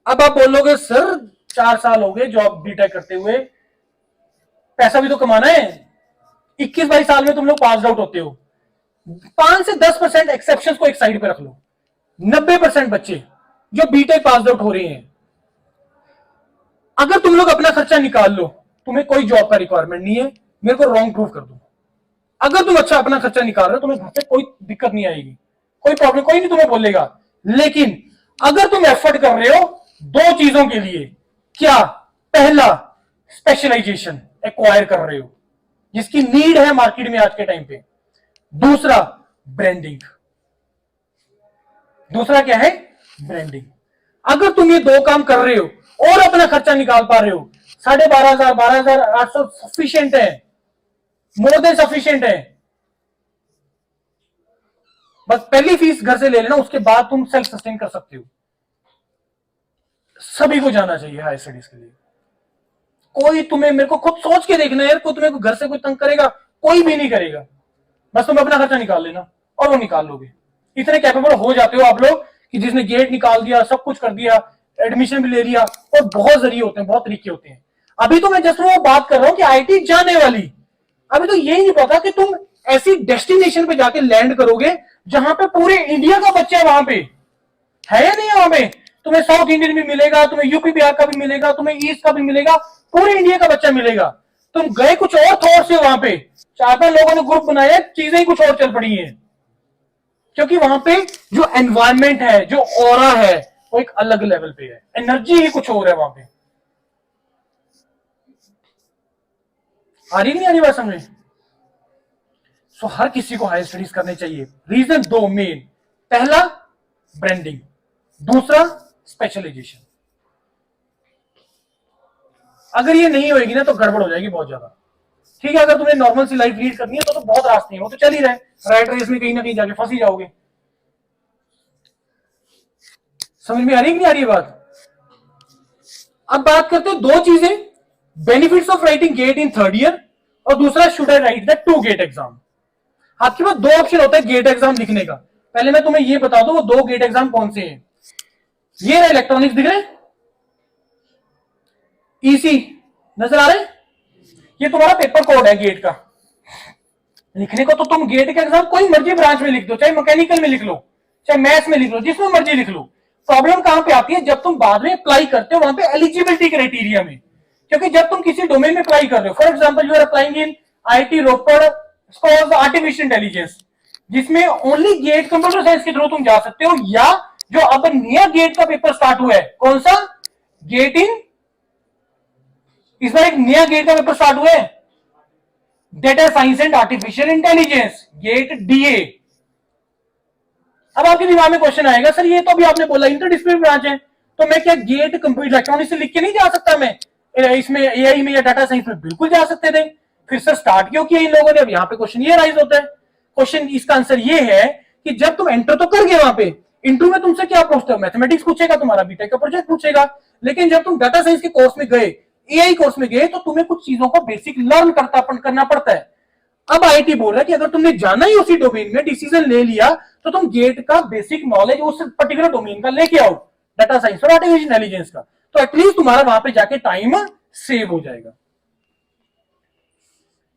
S1: अब आप बोलोगे सर 4 साल हो गए जॉब बीटेक करते हुए, पैसा भी तो कमाना है, 21-22 साल में तुम लोग पास आउट होते हो। 5 से 10% एक्सेप्शंस को एक साइड पे रख लो, 90% बच्चे जो बीटेक पास आउट हो रहे हैं, अगर तुम लोग अपना खर्चा निकाल लो, तुम्हें कोई जॉब का रिक्वायरमेंट नहीं है, मेरे को रॉन्ग प्रूव कर दो। अगर तुम अच्छा अपना खर्चा निकाल रहे हो, तुम्हें घर से कोई दिक्कत नहीं आएगी, कोई प्रॉब्लम, कोई नहीं तुम्हें बोलेगा। लेकिन अगर तुम एफर्ट कर रहे हो 2 चीजों के लिए, क्या? पहला, स्पेशलाइजेशन एक्वायर कर रहे हो जिसकी नीड है मार्केट में आज के टाइम पे। दूसरा, ब्रांडिंग। दूसरा क्या है? ब्रांडिंग। अगर तुम ये 2 काम कर रहे हो और अपना खर्चा निकाल पा रहे हो, 12,500 12,800 सफिशियंट है, मोर देन सफिशियंट है। बस पहली फीस घर से ले लेना, उसके बाद तुम सेल्फ सस्टेन कर सकते हो। सभी को जाना चाहिए हायर स्टडीज के लिए। कोई तुम्हें, मेरे को खुद सोच के देखना यार, कोई तुम्हें घर से कोई तंग करेगा? कोई भी नहीं करेगा। बस तुम अपना खर्चा निकाल लेना और वो निकाल लोगे। इतने कैपेबल हो जाते हो आप लोग कि जिसने गेट निकाल दिया, सब कुछ कर दिया, एडमिशन भी ले लिया, और बहुत जरिए होते हैं, बहुत तरीके होते हैं। अभी तो मैं जस्ट वो बात कर रहा हूं कि IT जाने वाली, अभी तो यही नहीं पता कि तुम ऐसी डेस्टिनेशन पे जाके लैंड करोगे जहां पे पूरे इंडिया का बच्चा वहां पे है या नहीं है। वहां पे तुम्हें साउथ इंडियन भी मिलेगा, तुम्हें यूपी बिहार का भी मिलेगा, तुम्हें ईस्ट का भी मिलेगा, पूरे इंडिया का बच्चा मिलेगा। तुम गए कुछ और थॉट से वहां पे, 4-5 लोगों ने ग्रुप बनाया, चीजें ही कुछ और चल पड़ी हैं, क्योंकि वहां पे जो एनवायरमेंट है, जो ऑरा है, वो एक अलग लेवल पे है, एनर्जी ही कुछ और है वहां पे। आ रही नहीं आ रही बात समझ? सो हर किसी को हायर स्टडीज करनी चाहिए। रीजन 2 मेन, पहला ब्रांडिंग, दूसरा स्पेशलाइजेशन। अगर ये नहीं होगी ना तो गड़बड़ हो जाएगी बहुत ज्यादा। ठीक है, अगर तुम्हें नॉर्मल सी लाइफ लीड करनी है तो बहुत रास्ते हैं, वो तो चल ही रहे, राइट रेस में कहीं ना कहीं जाके फंस ही जाओगे। समझ में आ रही है कि नहीं आ रही बात? अब बात करते हैं 2 चीजें, benefits of writing GATE in 3rd year और दूसरा should I write the 2 GATE exam. आपके पास 2 ऑप्शन होता है गेट एग्जाम लिखने का। पहले मैं तुम्हें ये बता दूं वो 2 गेट एग्जाम कौन से हैं। ये रहा इलेक्ट्रॉनिक्स दिख रहे, ईसी नजर आ रहे, ये तुम्हारा पेपर कोड है गेट का लिखने को। तो तुम गेट का एग्जाम कोई मर्जी ब्रांच में लिख दो, चाहे मैकेनिकल में लिख लो, चाहे मैथ्स में लिख लो, जिसमें मर्जी लिख लो। प्रॉब्लम कहां पे आती है, जब तुम बाद में अप्लाई करते हो वहां पे एलिजिबिलिटी क्राइटेरिया में। क्योंकि जब तुम किसी डोमेन में अप्लाई कर रहे हो, for example you are applying in IIT Ropar school artificial intelligence, जिसमें ओनली गेट कंप्यूटर साइंस के थ्रू तुम जा सकते हो, या जो अब नया गेट का पेपर स्टार्ट हुआ है, कौन सा गेट इन, इस बार एक नया गेट का पेपर स्टार्ट हुआ है, data science and artificial intelligence, GATE DA. अब आपके दिमाग में क्वेश्चन आएगा, सर ये तो अभी आपने बोला इंटरडिसिप्लिनरी ब्रांच है, तो मैं क्या गेट कंप्यूटर इलेक्ट्रॉनिक्स से लिख के नहीं जा सकता? मैं इसमें एआई में या डाटा साइंस में बिल्कुल जा सकते थे, फिर से स्टार्ट क्यों किया इन लोगों ने? अब यहाँ पे क्वेश्चन ये राइज होता है। क्वेश्चन इसका आंसर ये है कि जब तुम एंटर तो कर गए वहां पे, इंटरव्यू में तुमसे क्या पूछते हो? मैथमेटिक्स पूछेगा, तुम्हारा बीटेक का प्रोजेक्ट पूछेगा, लेकिन जब तुम डाटा साइंस के कोर्स में गए, एआई कोर्स में गए, तो तुम्हें कुछ चीजों को बेसिक लर्न करना पड़ता है। अब आईटी बोल रहा है कि अगर तुमने जाना ही उसी डोमेन में, डिसीजन ले लिया, तो तुम गेट का बेसिक नॉलेज उस पर्टिकुलर डोमेन का लेके आओ, डाटा साइंस और आर्टिफिशियल इंटेलिजेंस का, तो एटलीस्ट तुम्हारा वहां पे जाके टाइम सेव हो जाएगा।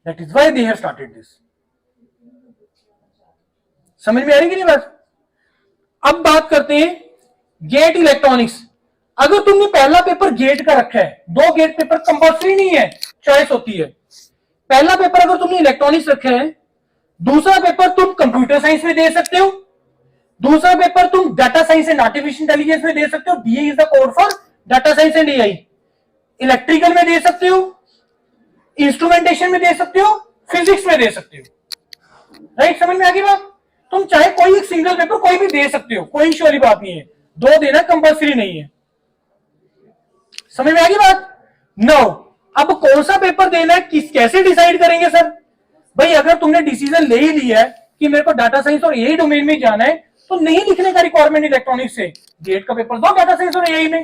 S1: That is why they have started this. समझ में आ रही कि नहीं बात? अब बात करते हैं गेट इलेक्ट्रॉनिक्स। अगर तुमने पहला पेपर गेट का रखा है, 2 गेट पेपर कंपल्सरी नहीं है, चॉइस होती है। पहला पेपर अगर तुमने इलेक्ट्रॉनिक्स रखा है, दूसरा पेपर तुम कंप्यूटर साइंस में दे सकते हो, दूसरा पेपर तुम data science and artificial intelligence में दे सकते हो, DA is the code for data science and AI. Electrical में दे सकते हो, इंस्ट्रूमेंटेशन में दे सकते हो, फिजिक्स में दे सकते हो। राइट, समझ में आ गई बात? तुम चाहे कोई एक सिंगल पेपर कोई भी दे सकते हो, कोई इश्यू वाली बात नहीं है, 2 देना कंपल्सरी नहीं है। समझ में आ गई बात? नो, अब कौन सा पेपर देना है, कैसे डिसाइड करेंगे सर? भाई अगर तुमने डिसीजन ले ही लिया है कि मेरे को डाटा साइंस और एआई डोमेन में जाना है, तो नहीं लिखने का रिक्वायरमेंट इलेक्ट्रॉनिक्स से, गेट का पेपर दो डाटा साइंस और एआई में।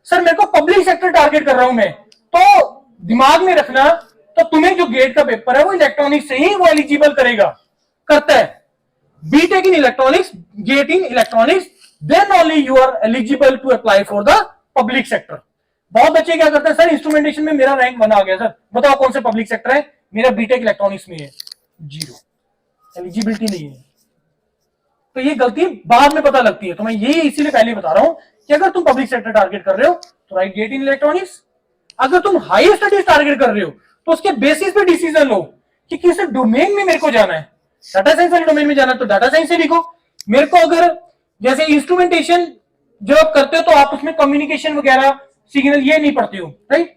S1: सर मेरे को पब्लिक सेक्टर टारगेट कर रहा हूं मैं, तो दिमाग में रखना, तो तुम्हें जो गेट का पेपर है वो इलेक्ट्रॉनिक्स से ही वो एलिजिबल करेगा, करता है। BTech in electronics, GATE in electronics, then only you are eligible to apply for the public sector. बहुत बच्चे क्या करते हैं, सर इंस्ट्रूमेंटेशन में मेरा रैंक बना गया, सर बताओ कौन से पब्लिक सेक्टर है? मेरा बीटेक इलेक्ट्रॉनिक्स में है, 0, एलिजिबिलिटी नहीं है। तो ये गलती बाद में पता लगती है, तो मैं यही इसीलिए पहले बता रहा हूं कि अगर तुम पब्लिक सेक्टर टारगेट कर रहे हो तो राइट गेट इन इलेक्ट्रॉनिक्स। अगर तुम हाई स्टडीज टारगेट कर रहे हो तो उसके बेसिस पे डिसीजन लो कि किस डोमेन में मेरे को जाना है। डाटा साइंस वाले डोमेन में जाना है तो डाटा साइंस से लिखो। मेरे को अगर जैसे इंस्ट्रूमेंटेशन जब आप करते हो तो आप उसमें कम्युनिकेशन वगैरह सिग्नल ये नहीं पढ़ते हो, राइट?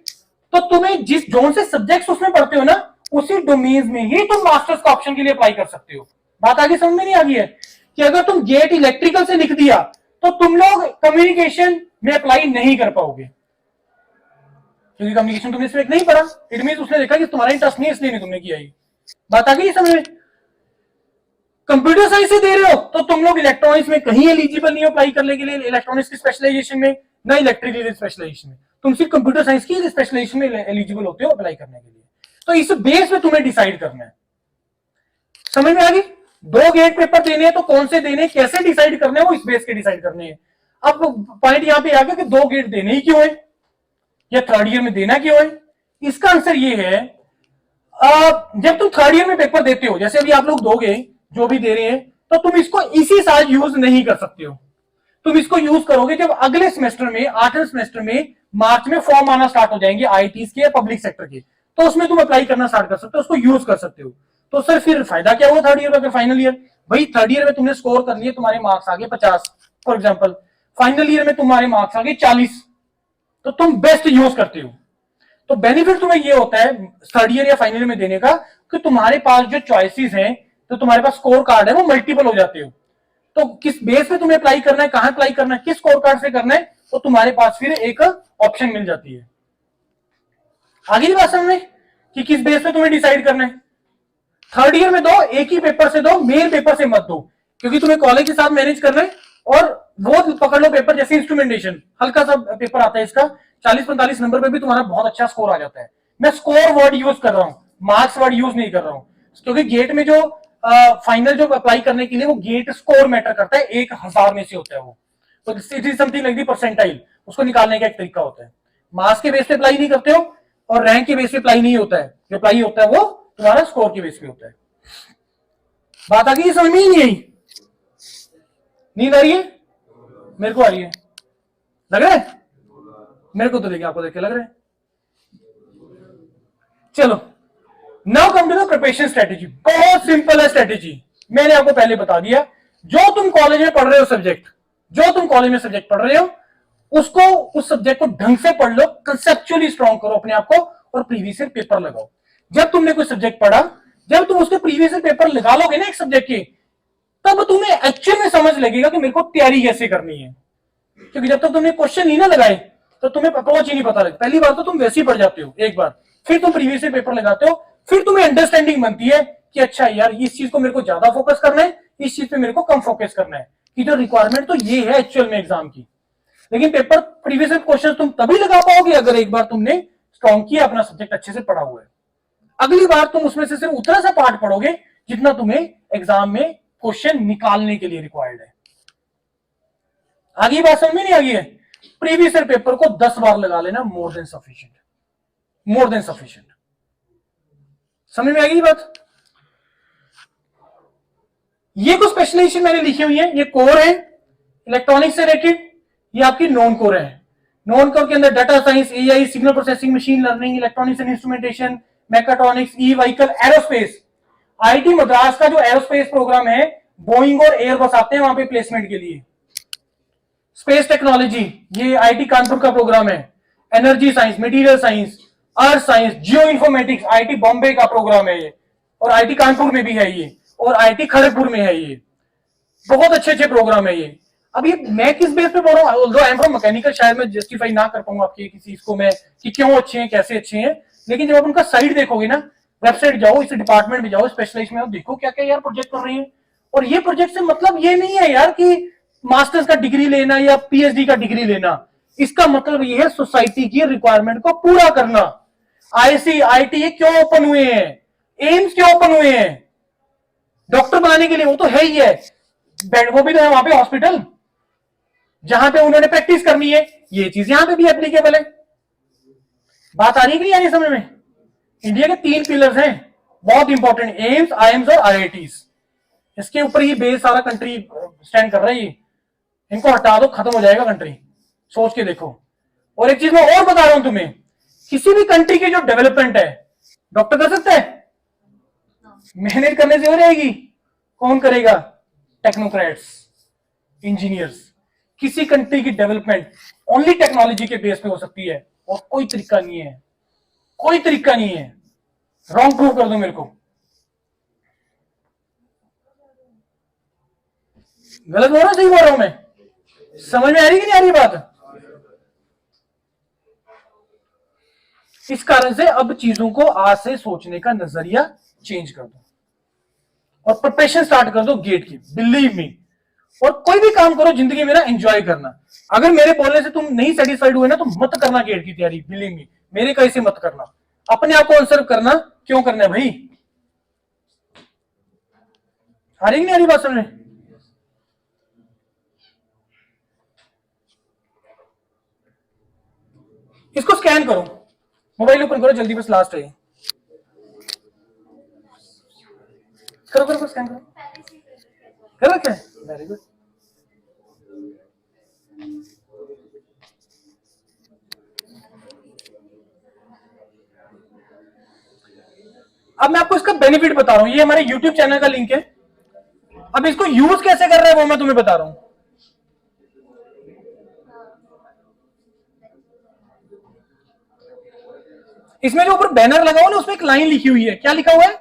S1: तो तुम्हें जिस जोन से सब्जेक्ट्स उसमें पढ़ते हो ना, उसी डोमेन में ही तुम मास्टर्स का ऑप्शन के लिए अप्लाई कर सकते हो। बात आगे समझ में नहीं आ गई है कि अगर तुम गेट इलेक्ट्रिकल से लिख दिया तो तुम लोग कम्युनिकेशन में अप्लाई नहीं कर पाओगे, क्योंकि कम्युनिकेशन तुमने इसमें नहीं पढ़ा। इट मींस उसने देखा कि तुम्हारा इंटरेस्ट नहीं, इसलिए नहीं तुमने किया। बात आ गई समझ में? कंप्यूटर साइंस से दे रहे हो तो तुम लोग इलेक्ट्रॉनिक्स में कहीं एलिजिबल नहीं हो अप्लाई करने के लिए, इलेक्ट्रॉनिक्स की स्पेशलाइजेशन में, ना इलेक्ट्रिकल स्पेशलाइजेशन में। तुम सिर्फ कंप्यूटर साइंस की स्पेशलाइजेशन में एलिजिबल होते हो अप्लाई करने के लिए। तो इस बेस पे तुम्हें डिसाइड करना है। समझ में आ गई? 2 गेट पेपर देने हैं तो कौन से देने, कैसे डिसाइड करने हैं, वो इस बेस के डिसाइड करने हैं। अब पॉइंट यहां पे आ गया कि 2 गेट देने ही क्यों है, या 3rd ईयर में देना क्यों है? इसका आंसर ये है, जब तुम 3rd ईयर में पेपर देते हो, जैसे अभी आप लोग दोगे, जो भी दे रहे हैं, तो तुम इसको इसी साल यूज नहीं कर सकते हो। तुम इसको यूज करोगे जब अगले सेमेस्टर में, 8वें सेमेस्टर में मार्च में फॉर्म आना स्टार्ट हो जाएंगे आईआईटीज के या पब्लिक सेक्टर के, तो उसमें तुम अप्लाई करना स्टार्ट कर सकते हो, उसको यूज कर सकते हो। तो सर फिर फायदा क्या हुआ 3rd ईयर में? फाइनल ईयर, भाई 3rd ईयर में तुमने स्कोर कर लिए, तुम्हारे मार्क्स आ गए 50 फॉर एग्जाम्पल, फाइनल ईयर में तुम्हारे मार्क्स आ गए 40, तो तुम बेस्ट यूज करते हो। तो बेनिफिट तुम्हें ये होता है 3rd ईयर या फाइनल ईयर में देने का कि तुम्हारे पास जो चॉइसेस हैं, तो तुम्हारे पास स्कोर कार्ड है, वो मल्टीपल हो जाते हो। तो किस बेस पे तुम्हें अप्लाई करना है, कहां अप्लाई करना है, किस स्कोर कार्ड से करना है, तो तुम्हारे पास फिर एक ऑप्शन मिल जाती है। आगे बात समझ में कि किस बेस पे तुम्हें डिसाइड करना है। 3rd ईयर में दो, एक ही पेपर से दो, मेन पेपर से मत दो, क्योंकि तुम्हें कॉलेज के साथ मैनेज करना है। और वो पकड़ लो पेपर जैसे इंस्ट्रूमेंटेशन, हल्का सा पेपर आता है इसका, 40-45 नंबर पे भी तुम्हारा बहुत अच्छा स्कोर आ जाता है। मैं स्कोर वर्ड यूज कर रहा हूं, मार्क्स वर्ड यूज नहीं कर रहा हूं, क्योंकि गेट में जो फाइनल जो अप्लाई करने के लिए वो गेट स्कोर मैटर करता है, 1000 में से होता है वो, तो it is something like the percentile, उसको निकालने का एक तरीका होता है। मार्क्स के बेस पे अप्लाई नहीं करते हो और रैंक के बेस पे अप्लाई नहीं होता है, जो अप्लाई होता है वो तुम्हारा स्कोर के बेस पे होता है। बात आ गई, समझ में ही नहीं आई? नींद आ रही है? मेरे को आ रही है, लग रहा है मेरे को तो, देखिए आपको देख के लग रहा है। चलो now come to the preparation strategy. बहुत सिंपल है स्ट्रेटेजी, मैंने आपको पहले बता दिया। जो तुम कॉलेज में पढ़ रहे हो सब्जेक्ट, जो तुम कॉलेज में सब्जेक्ट पढ़ रहे हो उसको, उस सब्जेक्ट को ढंग से पढ़ लो, कंसेप्चुअली स्ट्रॉन्ग करो अपने आप को और प्रीवियस ईयर पेपर लगाओ। जब तुमने कोई सब्जेक्ट पढ़ा, जब तुम उसके प्रीवियस ईयर पेपर लगा लोगे ना एक सब्जेक्ट के, तब तुम्हें एक्चुअल में समझ लगेगा कि मेरे को तैयारी कैसे करनी है। क्योंकि जब तक तुमने क्वेश्चन नहीं ना लगाए तो तुम्हें अप्रोच ही नहीं पता लगता। पहली बार तो तुम वैसे ही पढ़ जाते हो एक बार, फिर तुम प्रीवियस ईयर पेपर लगाते हो, फिर तुम्हें अंडरस्टैंडिंग बनती है कि अच्छा यार इस चीज को मेरे को ज्यादा फोकस करना है, इस चीज पे मेरे को कम फोकस करना है, कि जो रिक्वायरमेंट तो ये है एक्चुअल में एग्जाम की। लेकिन पेपर प्रीवियस ईयर क्वेश्चन तुम तभी लगा पाओगे अगर एक बार तुमने स्ट्रॉन्ग किया, अपना सब्जेक्ट अच्छे से पढ़ा हुआ है। अगली बार तुम उसमें से सिर्फ उतना सा पार्ट पढ़ोगे जितना तुम्हें एग्जाम में क्वेश्चन निकालने के लिए रिक्वायर्ड है। आगे बात समझ में नहीं आ गई है? प्रीवियस ईयर पेपर को 10 बार लगा लेना, मोर than sufficient, more than sufficient. समझ में आ गई बात? ये कुछ स्पेशलाइजेशन मैंने लिखी हुई है, ये कोर है इलेक्ट्रॉनिक्स से रिलेटेड, ये आपकी नॉन कोर है। नॉन कोर के अंदर data science, AI, signal processing, machine learning, electronics and instrumentation, mechatronics, e vehicle, aerospace. IIT Madras का जो एरोस्पेस प्रोग्राम है, बोइंग और एयरबस आते हैं वहां पे प्लेसमेंट के लिए। स्पेस टेक्नोलॉजी, ये आईटी कानपुर का प्रोग्राम है। Energy science, material science, earth science, geoinformatics, IIT Bombay का प्रोग्राम है ये, और आईटी कानपुर में भी है ये, और आईटी खड़गपुर में है ये। बहुत अच्छे अच्छे प्रोग्राम है ये। अब ये मैं किस बेस पे बोल रहा हूँ, although I am from mechanical, शायद मैं जस्टिफाई ना कर पाऊंगा आपके किसी चीज को मैं कि क्यों अच्छे हैं, कैसे अच्छे हैं, लेकिन जब आप उनका साइट देखोगे ना, वेबसाइट जाओ, इस डिपार्टमेंट में जाओ, स्पेशलाइजेशन में देखो क्या क्या यार प्रोजेक्ट कर रहे हैं। और ये प्रोजेक्ट से मतलब ये नहीं है यार कि मास्टर्स का डिग्री लेना या पीएचडी का डिग्री लेना, इसका मतलब ये है सोसाइटी की रिक्वायरमेंट को पूरा करना। आईसी, आईटी क्यों ओपन हुए हैं, एम्स क्यों ओपन हुए हैं? डॉक्टर बनाने के लिए, वो तो है ही है, वो भी तो है वहां पे हॉस्पिटल जहां पे उन्होंने प्रैक्टिस करनी है। ये चीज यहां पे भी एप्लीकेबल है। बात आ रही है कि नहीं आ रही समझ में? इंडिया के 3 पिलर्स हैं बहुत इंपॉर्टेंट, एम्स, आईएम्स और आईआईटीज। इसके ऊपर ही बेस सारा कंट्री स्टैंड कर रहा है। इनको हटा दो, खत्म हो जाएगा कंट्री, सोच के देखो। और एक चीज मैं और बता रहा हूं तुम्हें, किसी भी कंट्री की जो डेवलपमेंट है डॉक्टर कर सकता है? मेहनत करने से हो जाएगी? कौन करेगा? Technocrats, engineers. किसी कंट्री की डेवलपमेंट ओनली टेक्नोलॉजी के बेस पे हो सकती है, और कोई तरीका नहीं है, कोई तरीका नहीं है। रॉन्ग प्रूव कर दो मेरे को, गलत बोल रहा, सही बोल रहा हूं मैं? समझ में आ रही कि नहीं आ रही बात? इस कारण से अब चीजों को आज से सोचने का नजरिया चेंज कर दो और प्रिपरेशन स्टार्ट कर दो गेट की। बिलीव मी, और कोई भी काम करो जिंदगी में ना, एंजॉय करना। अगर मेरे बोलने से तुम नहीं सेटिस्फाइड हुए ना, तो मत करना गेट की तैयारी। बिलीव मी, मेरे कहीं से मत करना, अपने आप को आंसर करना। क्यों करना है भाई? आ रही नहीं आ रही बात समझ? इसको स्कैन करो, मोबाइल ओपन करो जल्दी, बस लास्ट है। करो करो स्कैन करो, करो क्या? Very good. अब मैं आपको इसका बेनिफिट बता रहा हूं, ये हमारे YouTube चैनल का लिंक है। अब इसको यूज कैसे कर रहे हैं वो मैं तुम्हें बता रहा हूं। इसमें जो ऊपर बैनर लगा हुआ ना, उसमें एक लाइन लिखी हुई है, क्या लिखा हुआ है?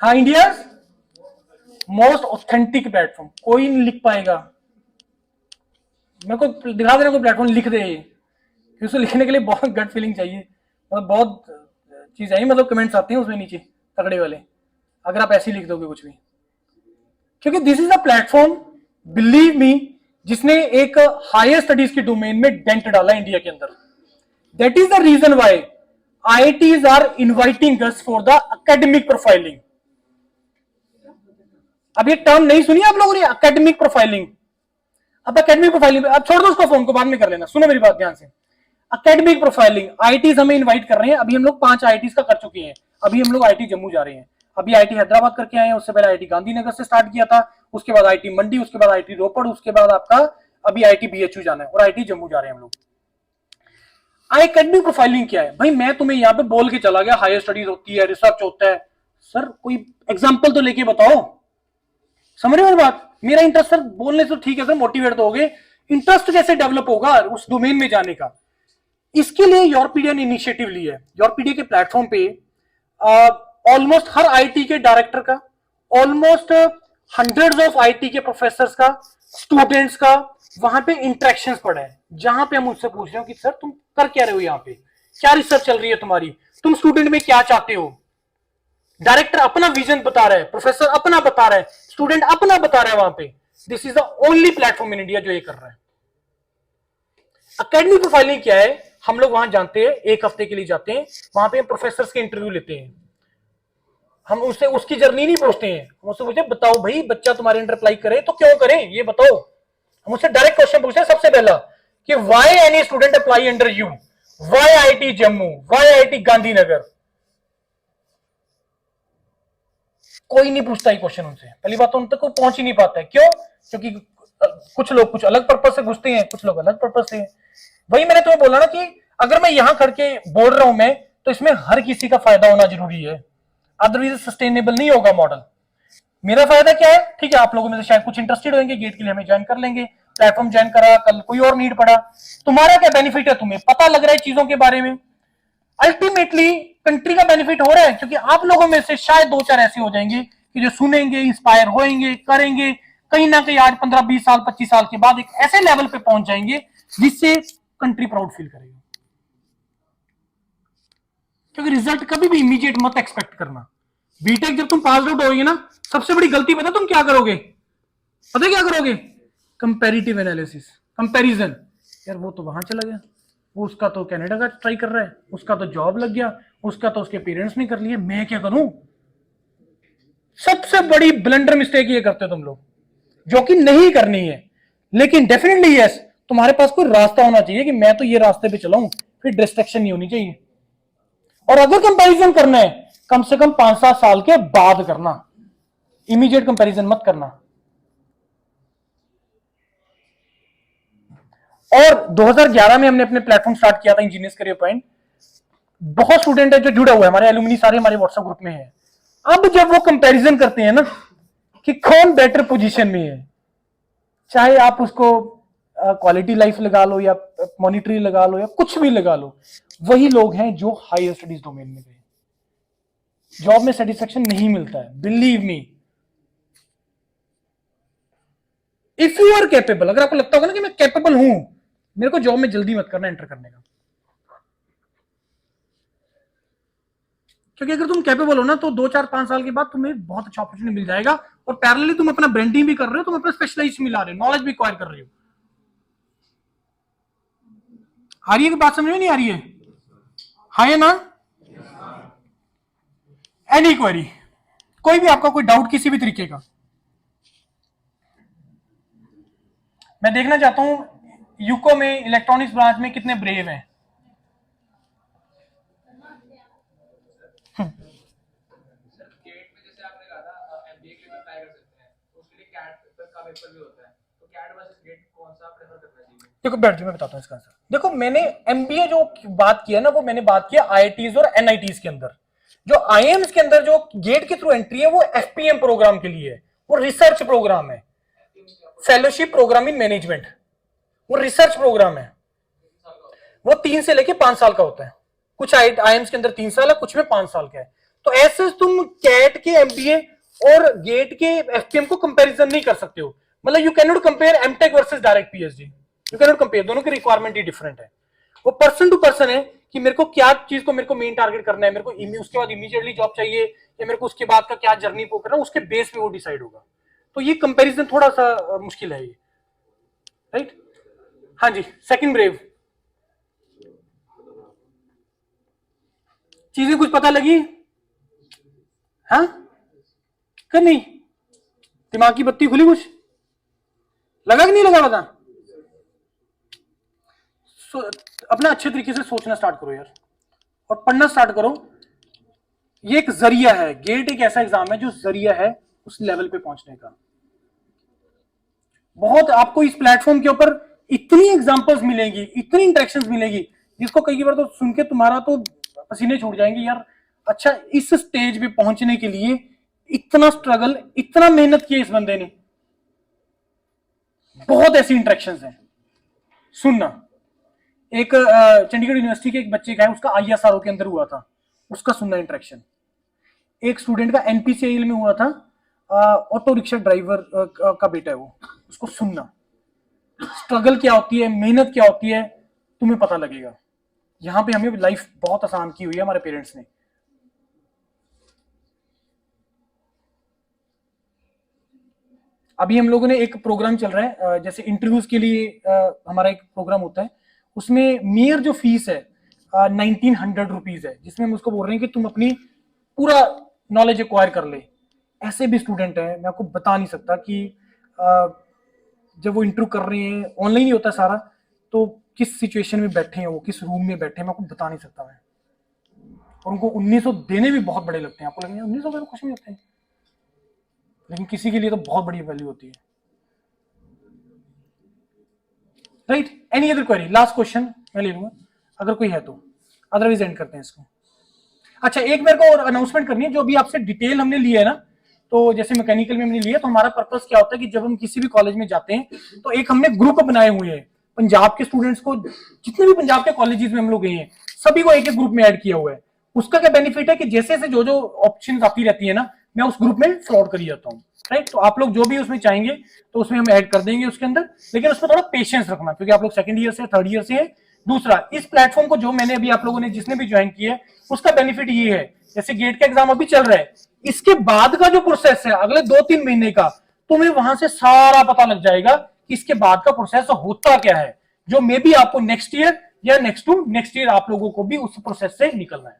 S1: हाँ, इंडिया मोस्ट ऑथेंटिक प्लेटफॉर्म। कोई नहीं लिख पाएगा, मेरे को दिखा देना कोई प्लेटफॉर्म लिख दे। उसको लिखने के लिए बहुत गट फीलिंग चाहिए, मतलब बहुत चीज चाहिए, मतलब कमेंट्स आते हैं उसमें नीचे तगड़े वाले, अगर आप ऐसे ही लिख दोगे कुछ भी। क्योंकि this is a platform, believe me, जिसने एक हायर स्टडीज के डोमेन में डेंट डाला इंडिया के अंदर। That is the reason why IITs are inviting us for the academic profiling. अब ये टर्म नहीं सुनी आप लोगों ने, एकेडमिक प्रोफाइलिंग। अब एकेडमिक प्रोफाइलिंग, अब छोड़ दो उसको, फोन को बाद में कर लेना, सुनो मेरी बात ध्यान से। एकेडमिक प्रोफाइलिंग, आईआईटीज हमें इनवाइट कर रहे हैं। अभी हम लोग 5 आईआईटीज का कर चुके हैं। अभी हम लोग आईआईटी जम्मू जा रहे हैं, अभी आईआईटी हैदराबाद करके आए हैं, उससे पहले आईआईटी गांधीनगर से स्टार्ट किया था, उसके बाद आईआईटी मंडी, उसके बाद आईआईटी रोपड़, उसके बाद आपका अभी आईआईटी बीएचयू जाना है और आईआईटी जम्मू जा रहे हैं हम लोग। एकेडमिक प्रोफाइलिंग क्या है भाई? मैं तुम्हें यहाँ पे बोल के चला गया हायर स्टडीज होती है, रिसर्च होता है। सर कोई एग्जाम्पल तो लेके बताओ, समझ रहे हो बात? मेरा इंटरेस्ट सर बोलने से ठीक है सर, मोटिवेट तो हो गए, इंटरेस्ट कैसे डेवलप होगा उस डोमेन में जाने का? इसके लिए यूरोपीडिया ने इनिशिएटिव लिया है। यूरोपीडिया के प्लेटफॉर्म पे ऑलमोस्ट हर आईटी के डायरेक्टर का, ऑलमोस्ट हंड्रेड्स ऑफ आईटी के प्रोफेसर्स का, स्टूडेंट्स का वहां पे इंटरेक्शंस पड़ा है, जहां पे हम उससे पूछ रहे हो कि सर तुम कर क्या रहे हो यहाँ पे, क्या रिसर्च चल रही है तुम्हारी, तुम स्टूडेंट में क्या चाहते हो। डायरेक्टर अपना विजन बता रहा है, प्रोफेसर अपना बता रहा है, स्टूडेंट अपना बता रहा है वहां पे। This is the only platform in India जो ये कर रहा है। एकेडमिक प्रोफाइलिंग क्या है? हम लोग वहां जानते हैं, 1 हफ्ते के लिए जाते हैं, वहां पे हम प्रोफेसर के इंटरव्यू लेते हैं। हम उससे उसकी जर्नी नहीं पूछते हैं, हम उससे पूछते हैं बताओ भाई बच्चा तुम्हारे अंडर अप्लाई करे तो क्यों करें ये बताओ। हम उससे डायरेक्ट क्वेश्चन पूछते हैं सबसे पहला कि why any student apply under you, why IIT Jammu, why IIT Gandhinagar. कोई नहीं पूछता ये क्वेश्चन उनसे, पहली बात तो उन तक को पहुंच ही नहीं पाता है। क्यों? क्योंकि कुछ लोग कुछ अलग पर्पज से घुसते हैं, कुछ लोग अलग पर्पज से। वही मैंने तुम्हें बोला ना कि अगर मैं यहां करके बोल रहा हूं मैं, तो इसमें हर किसी का फायदा होना जरूरी है, अदरवाइज सस्टेनेबल नहीं होगा मॉडल। मेरा फायदा क्या है? ठीक है, आप लोगों में से शायद कुछ इंटरेस्टेड होंगे, गेट के लिए हमें ज्वाइन कर लेंगे, प्लेटफॉर्म ज्वाइन करा, कल कोई और नीड पड़ा। तुम्हारा क्या बेनिफिट है? तुम्हें पता लग रहा है चीजों के बारे में। अल्टीमेटली कंट्री का बेनिफिट हो रहा है, क्योंकि आप लोगों में से शायद 2-4 ऐसे हो जाएंगे कि जो सुनेंगे, इंस्पायर होएंगे, करेंगे, कहीं ना कहीं आज 15, 20 साल, 25 साल के बाद एक ऐसे लेवल पे पहुंच जाएंगे जिससे कंट्री प्राउड फील करेगी। क्योंकि रिजल्ट कभी भी इमीडिएट मत एक्सपेक्ट करना। बीटेक जब तुम पास आउट होगे ना, सबसे बड़ी गलती पता तुम क्या करोगे? पता क्या करोगे? Comparative analysis, comparison. यार वो तो वहां चला गया, वो उसका तो कनाडा का ट्राई कर रहा है, उसका तो जॉब लग गया, उसका तो उसके पेरेंट्स ने कर लिया, मैं क्या करूं? सबसे बड़ी ब्लंडर मिस्टेक ये करते हो तुम लोग, जो कि नहीं करनी है। लेकिन डेफिनेटली यस, तुम्हारे पास कोई रास्ता होना चाहिए कि मैं तो ये रास्ते पे चलाऊं, फिर डिस्ट्रैक्शन नहीं होनी चाहिए। और अगर कंपैरिजन करना है कम से कम 5-7 साल के बाद करना, इमीडिएट कंपैरिजन मत करना। और 2011 में हमने अपने प्लेटफॉर्म स्टार्ट किया था, इंजीनियर्स करियर पॉइंट। बहुत स्टूडेंट है जो जुड़ा हुआ है, हमारे एलुमनी सारे हमारे व्हाट्सएप ग्रुप में है। अब जब वो कंपैरिजन करते हैं ना कि कौन बेटर पोजीशन में है, चाहे आप उसको क्वालिटी लाइफ लगा लो या मॉनिटरी लगा लो या कुछ भी लगा लो, वही लोग हैं जो हायर स्टडीज डोमेन में गए। जॉब में सेटिस्फेक्शन नहीं मिलता है, believe me. If you are capable, अगर आपको लगता होगा ना कि मैं कैपेबल हूं, मेरे को जॉब में जल्दी मत करना एंटर करने का। क्योंकि अगर तुम कैपेबल हो ना तो 2-4-5 साल के बाद तुम्हें बहुत अच्छा अपॉर्चुनिटी मिल जाएगा, और पैरेलली तुम अपना ब्रांडिंग भी कर रहे हो, तुम अपना स्पेशलाइजेशन मिला रहे हो, नॉलेज भी एक्वायर कर रहे हो। आ रही है कि बात समझ में नहीं आ रही है? हाँ या ना? एनी क्वेरी, कोई भी आपका कोई डाउट किसी भी तरीके का, मैं देखना चाहता हूं यूको में इलेक्ट्रॉनिक्स ब्रांच में कितने ब्रेव हैं। देखो बैठ जाओ, मैं बताता हूँ इसका आंसर। देखो मैंने एमबीए जो बात किया ना, वो मैंने बात किया आईआईटीज और एनआईटीज के अंदर। जो आईएम्स के अंदर जो गेट के थ्रू एंट्री है वो एफपीएम प्रोग्राम के लिए है, वो रिसर्च प्रोग्राम है, फेलोशिप प्रोग्राम इन मैनेजमेंट, वो रिसर्च प्रोग्राम है। वो 3 से लेके 5 साल का होता है, कुछ आईएम्स के अंदर 3 साल है, कुछ में 5 साल का है। तो ऐसे तुम कैट के एमबीए और गेट के एफपीएम को कंपैरिजन नहीं कर सकते हो। मतलब you can not compare MTech versus direct PhD, you can not compare, दोनों की रिक्वायरमेंट ही डिफरेंट है। वो पर्सन टू पर्सन है कि मेरे को क्या चीज को मेरे को मेन टारगेट करना है, मेरे को उसके बाद इमीडिएटली जॉब चाहिए या मेरे को उसके बाद का क्या जर्नी को करना है, उसके बेस पे वो डिसाइड होगा। तो ये कंपैरिजन थोड़ा सा मुश्किल है ये, राइट? हाँ जी, सेकंड ब्रेव। चीजें कुछ पता लगी? हाँ कि नहीं? दिमाग की बत्ती खुली? कुछ लगा कि नहीं लगा? पता अपना अच्छे तरीके से सोचना स्टार्ट करो यार, और पढ़ना स्टार्ट करो। ये एक जरिया है, गेट एक ऐसा एग्जाम है जो जरिया है उस लेवल पे पहुंचने का। बहुत आपको इस प्लेटफॉर्म के ऊपर इतनी एग्जांपल्स मिलेंगी, इतनी इंटरेक्शंस मिलेगी, जिसको कई बार तो सुन के तुम्हारा तो पसीने छूट जाएंगे यार। अच्छा, इस स्टेज पे पहुंचने के लिए इतना स्ट्रगल, इतना मेहनत की इस बंदे ने। बहुत ऐसी इंटरेक्शंस हैं। सुनना, एक चंडीगढ़ यूनिवर्सिटी के एक बच्चे का है, उसका ISRO के अंदर हुआ था, उसका सुनना इंटरेक्शन। एक स्टूडेंट का NPCIL में हुआ था, ऑटो रिक्शा ड्राइवर का बेटा है वो, उसको सुनना। स्ट्रगल क्या होती है, मेहनत क्या होती है, तुम्हें पता लगेगा। यहां पे हमें लाइफ बहुत आसान की हुई है हमारे पेरेंट्स ने। अभी हम लोगों ने एक प्रोग्राम चल रहा है, जैसे इंटरव्यूज के लिए हमारा एक प्रोग्राम होता है, उसमें मेयर जो फीस है 1900 रुपीज है, जिसमें हम उसको बोल रहे हैं कि तुम अपनी पूरा नॉलेज एक्वायर कर ले। ऐसे भी स्टूडेंट हैं, मैं आपको बता नहीं सकता कि जब वो इंटरव्यू कर रहे हैं, ऑनलाइन ही होता है सारा, तो किस सिचुएशन में बैठे हैं वो, किस रूम में बैठे हैं, मैं आपको बता नहीं सकता मैं। और उनको 1900 देने भी बहुत बड़े लगते हैं। आपको लगेंगे 1900 तो कुछ नहीं होते हैं, लेकिन किसी के लिए तो बहुत बड़ी वैल्यू होती है। Right? Any other query? Last question मैं ले लूंगा अगर कोई है तो, अदरवाइज एंड करते हैं इसको। अच्छा, एक मेरे को और अनाउंसमेंट करनी है। जो भी आपसे डिटेल हमने लिया है ना, तो जैसे मैकेनिकल में हमने लिया, तो हमारा पर्पस क्या होता है कि जब हम किसी भी कॉलेज में जाते हैं तो एक हमने ग्रुप बनाए हुए हैं पंजाब के स्टूडेंट्स को। जितने भी पंजाब के कॉलेजेस में हम लोग गए हैं, सभी को एक एक ग्रुप में ऐड किया हुआ है। उसका क्या बेनिफिट है कि जैसे जैसे जो जो ऑप्शन आती रहती है ना, मैं उस ग्रुप में फॉरवर्ड करी जाता हूँ। राइट? तो आप लोग जो भी उसमें चाहेंगे तो उसमें हम ऐड कर देंगे उसके अंदर, लेकिन उसमें थोड़ा पेशेंस रखना, क्योंकि आप लोग सेकंड ईयर से, थर्ड ईयर से है। दूसरा, इस प्लेटफॉर्म को जो मैंने अभी आप लोगों ने जिसने भी ज्वाइन किया है, उसका बेनिफिट ये है, जैसे गेट का एग्जाम अभी चल रहा है, इसके बाद का जो प्रोसेस है अगले 2-3 महीने का, तुम्हें वहां से सारा पता लग जाएगा कि इसके बाद का प्रोसेस होता क्या है, जो मे बी आपको नेक्स्ट ईयर या नेक्स्ट टू नेक्स्ट ईयर आप लोगों को भी उस प्रोसेस से निकलना है।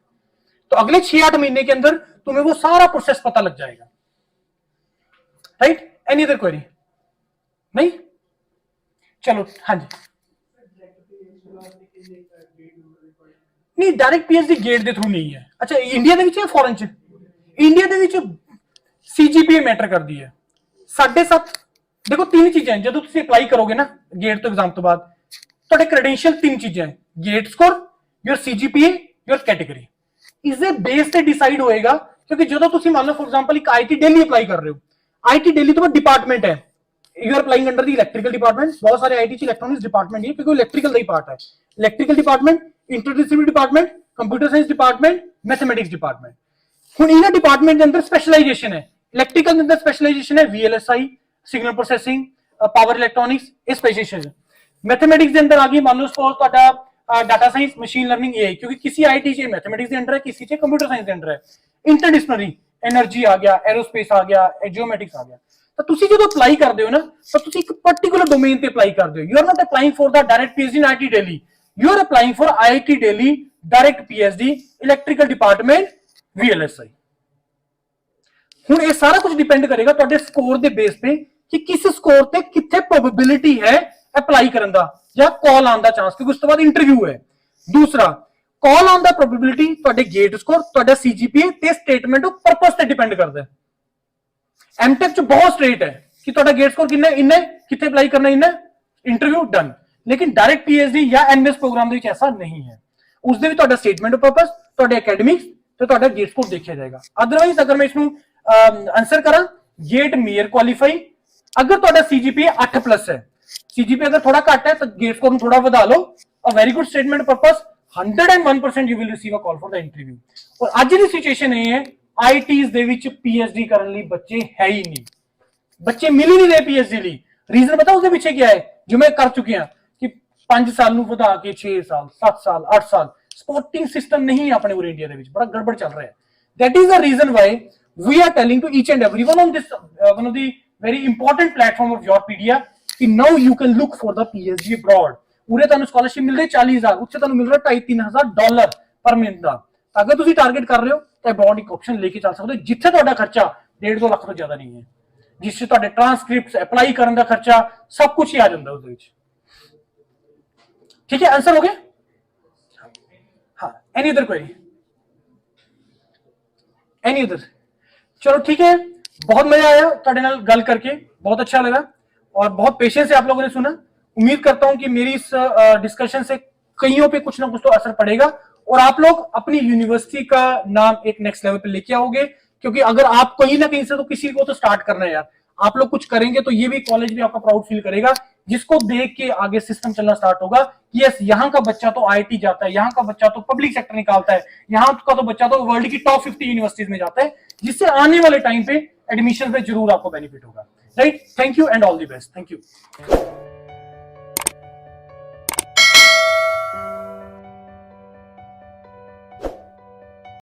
S1: तो अगले 6-8 महीने के अंदर तुम्हें वो सारा प्रोसेस पता लग जाएगा। राइट? Any other query? नहीं? चलो, हाँ जी। नहीं, डायरेक्ट PhD गेट के थ्रू नहीं है। अच्छा, इंडिया ਦੇ ਵਿੱਚ ਹੈ ਫੋਰਨ ਚ? इंडिया ਦੇ ਵਿੱਚ CGPA मैटर करती है 7.5। देखो, 3 चीजें हैं जो तुम अप्लाई करोगे ना गेट तो एग्जाम तो बाद, ਤੁਹਾਡੇ ਕ੍ਰੈਡੈਂਸ਼ੀਅਲ 3 चीजें हैं, GATE score, your CGPA, your category. इसके बेस से डिसाइड होएगा, क्योंकि जो तुम मान लो फॉर एग्जांपल एक IT दिल्ली अप्लाई कर रहे हो, IT दिल्ली तो डिपार्टमेंट है, you are applying under the electrical department. बहुत सारे IT इलेक्ट्रॉनिक्स डिपार्टमेंट है, क्योंकि इलेक्ट्रिकल का ही पार्ट है। Electrical department, interdisciplinary department, computer science department, mathematics department. हुण इन्हां डिपार्टमेंट के अंदर स्पेशलाइजेशन है। इलेक्ट्रिकल के अंदर स्पेशलाइजेशन है VLSI, signal processing, power electronics, ये स्पेशलाइजेशन। मैथमेटिक्स के अंदर आ गई, मान लो सपोज तुहाडा data science, machine learning, AI, क्योंकि किसी IT च मैथमेटिक्स के अंडर है, किसी च कंप्यूटर साइंस के अंडर है। इंटरडिसिप्लिनरी, एनर्जी आ गया, एरोस्पेस आ गया, जियोमेट्रिक्स आ गया। तो तुसी जो अप्लाई करते हो ना, तो तुसी एक पर्टिकुलर डोमेन पे अप्लाई करते हो। You are not applying for the direct PhD in IT Delhi, you are applying for IIT Delhi direct PhD electrical department VLSI। हुण ये सारा कुछ डिपेंड करेगा तुहाडे स्कोर दे बेस पे कि किस स्कोर ते किथे प्रोबेबिलिटी है अप्लाई करन दा या कॉल आन दा चांस, क्योंकि उस तो बाद इंटरव्यू है। दूसरा, कॉल आन दा प्रोबेबिलिटी तुहाडे गेट स्कोर, तुहाडा CGPA ते स्टेटमेंट ऑफ पर्पस ते डिपेंड करदा है। MTech च बहुत स्ट्रेट है कि तुहाडा गेट स्कोर कितना इन्ना है, किथे अप्लाई करना इन्ना, इंटरव्यू डन। लेकिन डायरेक्ट PhD या MS प्रोग्राम दे विच ऐसा नहीं है। उस दे भी तुहाडा स्टेटमेंट ऑफ पर्पस, तुहाडे एकेडमिक्स ते तुहाडा गेट स्कोर देखा जाएगा। अदरवाइज अगर मैं इसमें आंसर करा, गेट मेयर क्वालीफाई, अगर तुहाडा CGPA 8+ है, CGPA अगर थोड़ा घट है तो गेट स्कोर थोड़ा वधा लो, a very good statement purpose, 101% you will receive a call for the interview. और आज की सिचुएशन ये है, ITs ਦੇ ਵਿੱਚ PhD ਕਰਨ ਲਈ ਬੱਚੇ ਹੈ ਹੀ ਨਹੀਂ, ਬੱਚੇ ਮਿਲ ਹੀ ਨਹੀਂ ਰਹੇ PhD ਲਈ। रीजन पता उसके पीछे क्या है, जो मैं कर चुके हैं कि 5 साल ਨੂੰ ਵਧਾ ਕੇ 6 साल, 7 साल, 8 साल। स्पोर्टिंग सिस्टम नहीं है अपने पूरे इंडिया ਦੇ ਵਿੱਚ, बड़ा गड़बड़ चल रहा है। That is the reason why we are telling to each and everyone on this one of the very important platform of Yourpedia कि now you can look for the PhD abroad. पूरे ਤੁਹਾਨੂੰ स्कॉलरशिप मिल रही 40,000, उससे ਤੁਹਾਨੂੰ मिल रहा $2,500-3,000 पर महीने का। ਅਗਰ ਤੁਸੀਂ ਟਾਰਗੇਟ ਕਰ ਰਹੇ ਹੋ ਤਾਂ ਅਬਰੋਡ ਇੱਕ ਆਪਸ਼ਨ ਲੈ ਕੇ ਚੱਲ ਸਕਦੇ ਹੋ ਜਿੱਥੇ ਤੁਹਾਡਾ ਖਰਚਾ 1.5-2 ਲੱਖ ਤੋਂ ਜ਼ਿਆਦਾ ਨਹੀਂ ਹੈ, ਜਿਸ 'ਚ ਤੁਹਾਡੇ ਟ੍ਰਾਂਸਕ੍ਰਿਪਟਸ ਅਪਲਾਈ ਕਰਨ ਦਾ ਖਰਚਾ ਸਭ ਕੁਝ ਹੀ ਆ ਜਾਂਦਾ ਉਹਦੇ ਵਿੱਚ। ठीक है, आंसर हो गया? हाँ, any other query? Any other? चलो ठीक है, बहुत मजा आया ਤੁਹਾਡੇ ਨਾਲ ਗੱਲ करके, बहुत अच्छा लगा और बहुत पेशेंस से आप लोगों ने सुना। उम्मीद करता हूं कि मेरी इस डिस्कशन से कईयों पे कुछ ना कुछ तो असर पड़ेगा और आप लोग अपनी यूनिवर्सिटी का नाम एक नेक्स्ट लेवल पे लेके आओगे, क्योंकि अगर आप कहीं ना कहीं से तो किसी को तो स्टार्ट करना है यार, आप लोग कुछ करेंगे तो ये भी कॉलेज भी आपका प्राउड फील करेगा, जिसको देख के आगे सिस्टम चलना स्टार्ट होगा कि यस यहाँ का बच्चा तो आईआईटी जाता है, यहाँ का बच्चा तो पब्लिक सेक्टर निकालता है, यहाँ का तो बच्चा तो वर्ल्ड की टॉप 50 यूनिवर्सिटीज में जाता है, जिससे आने वाले टाइम पे एडमिशन में जरूर आपको बेनिफिट होगा। Right, thank you and all the best. Thank you.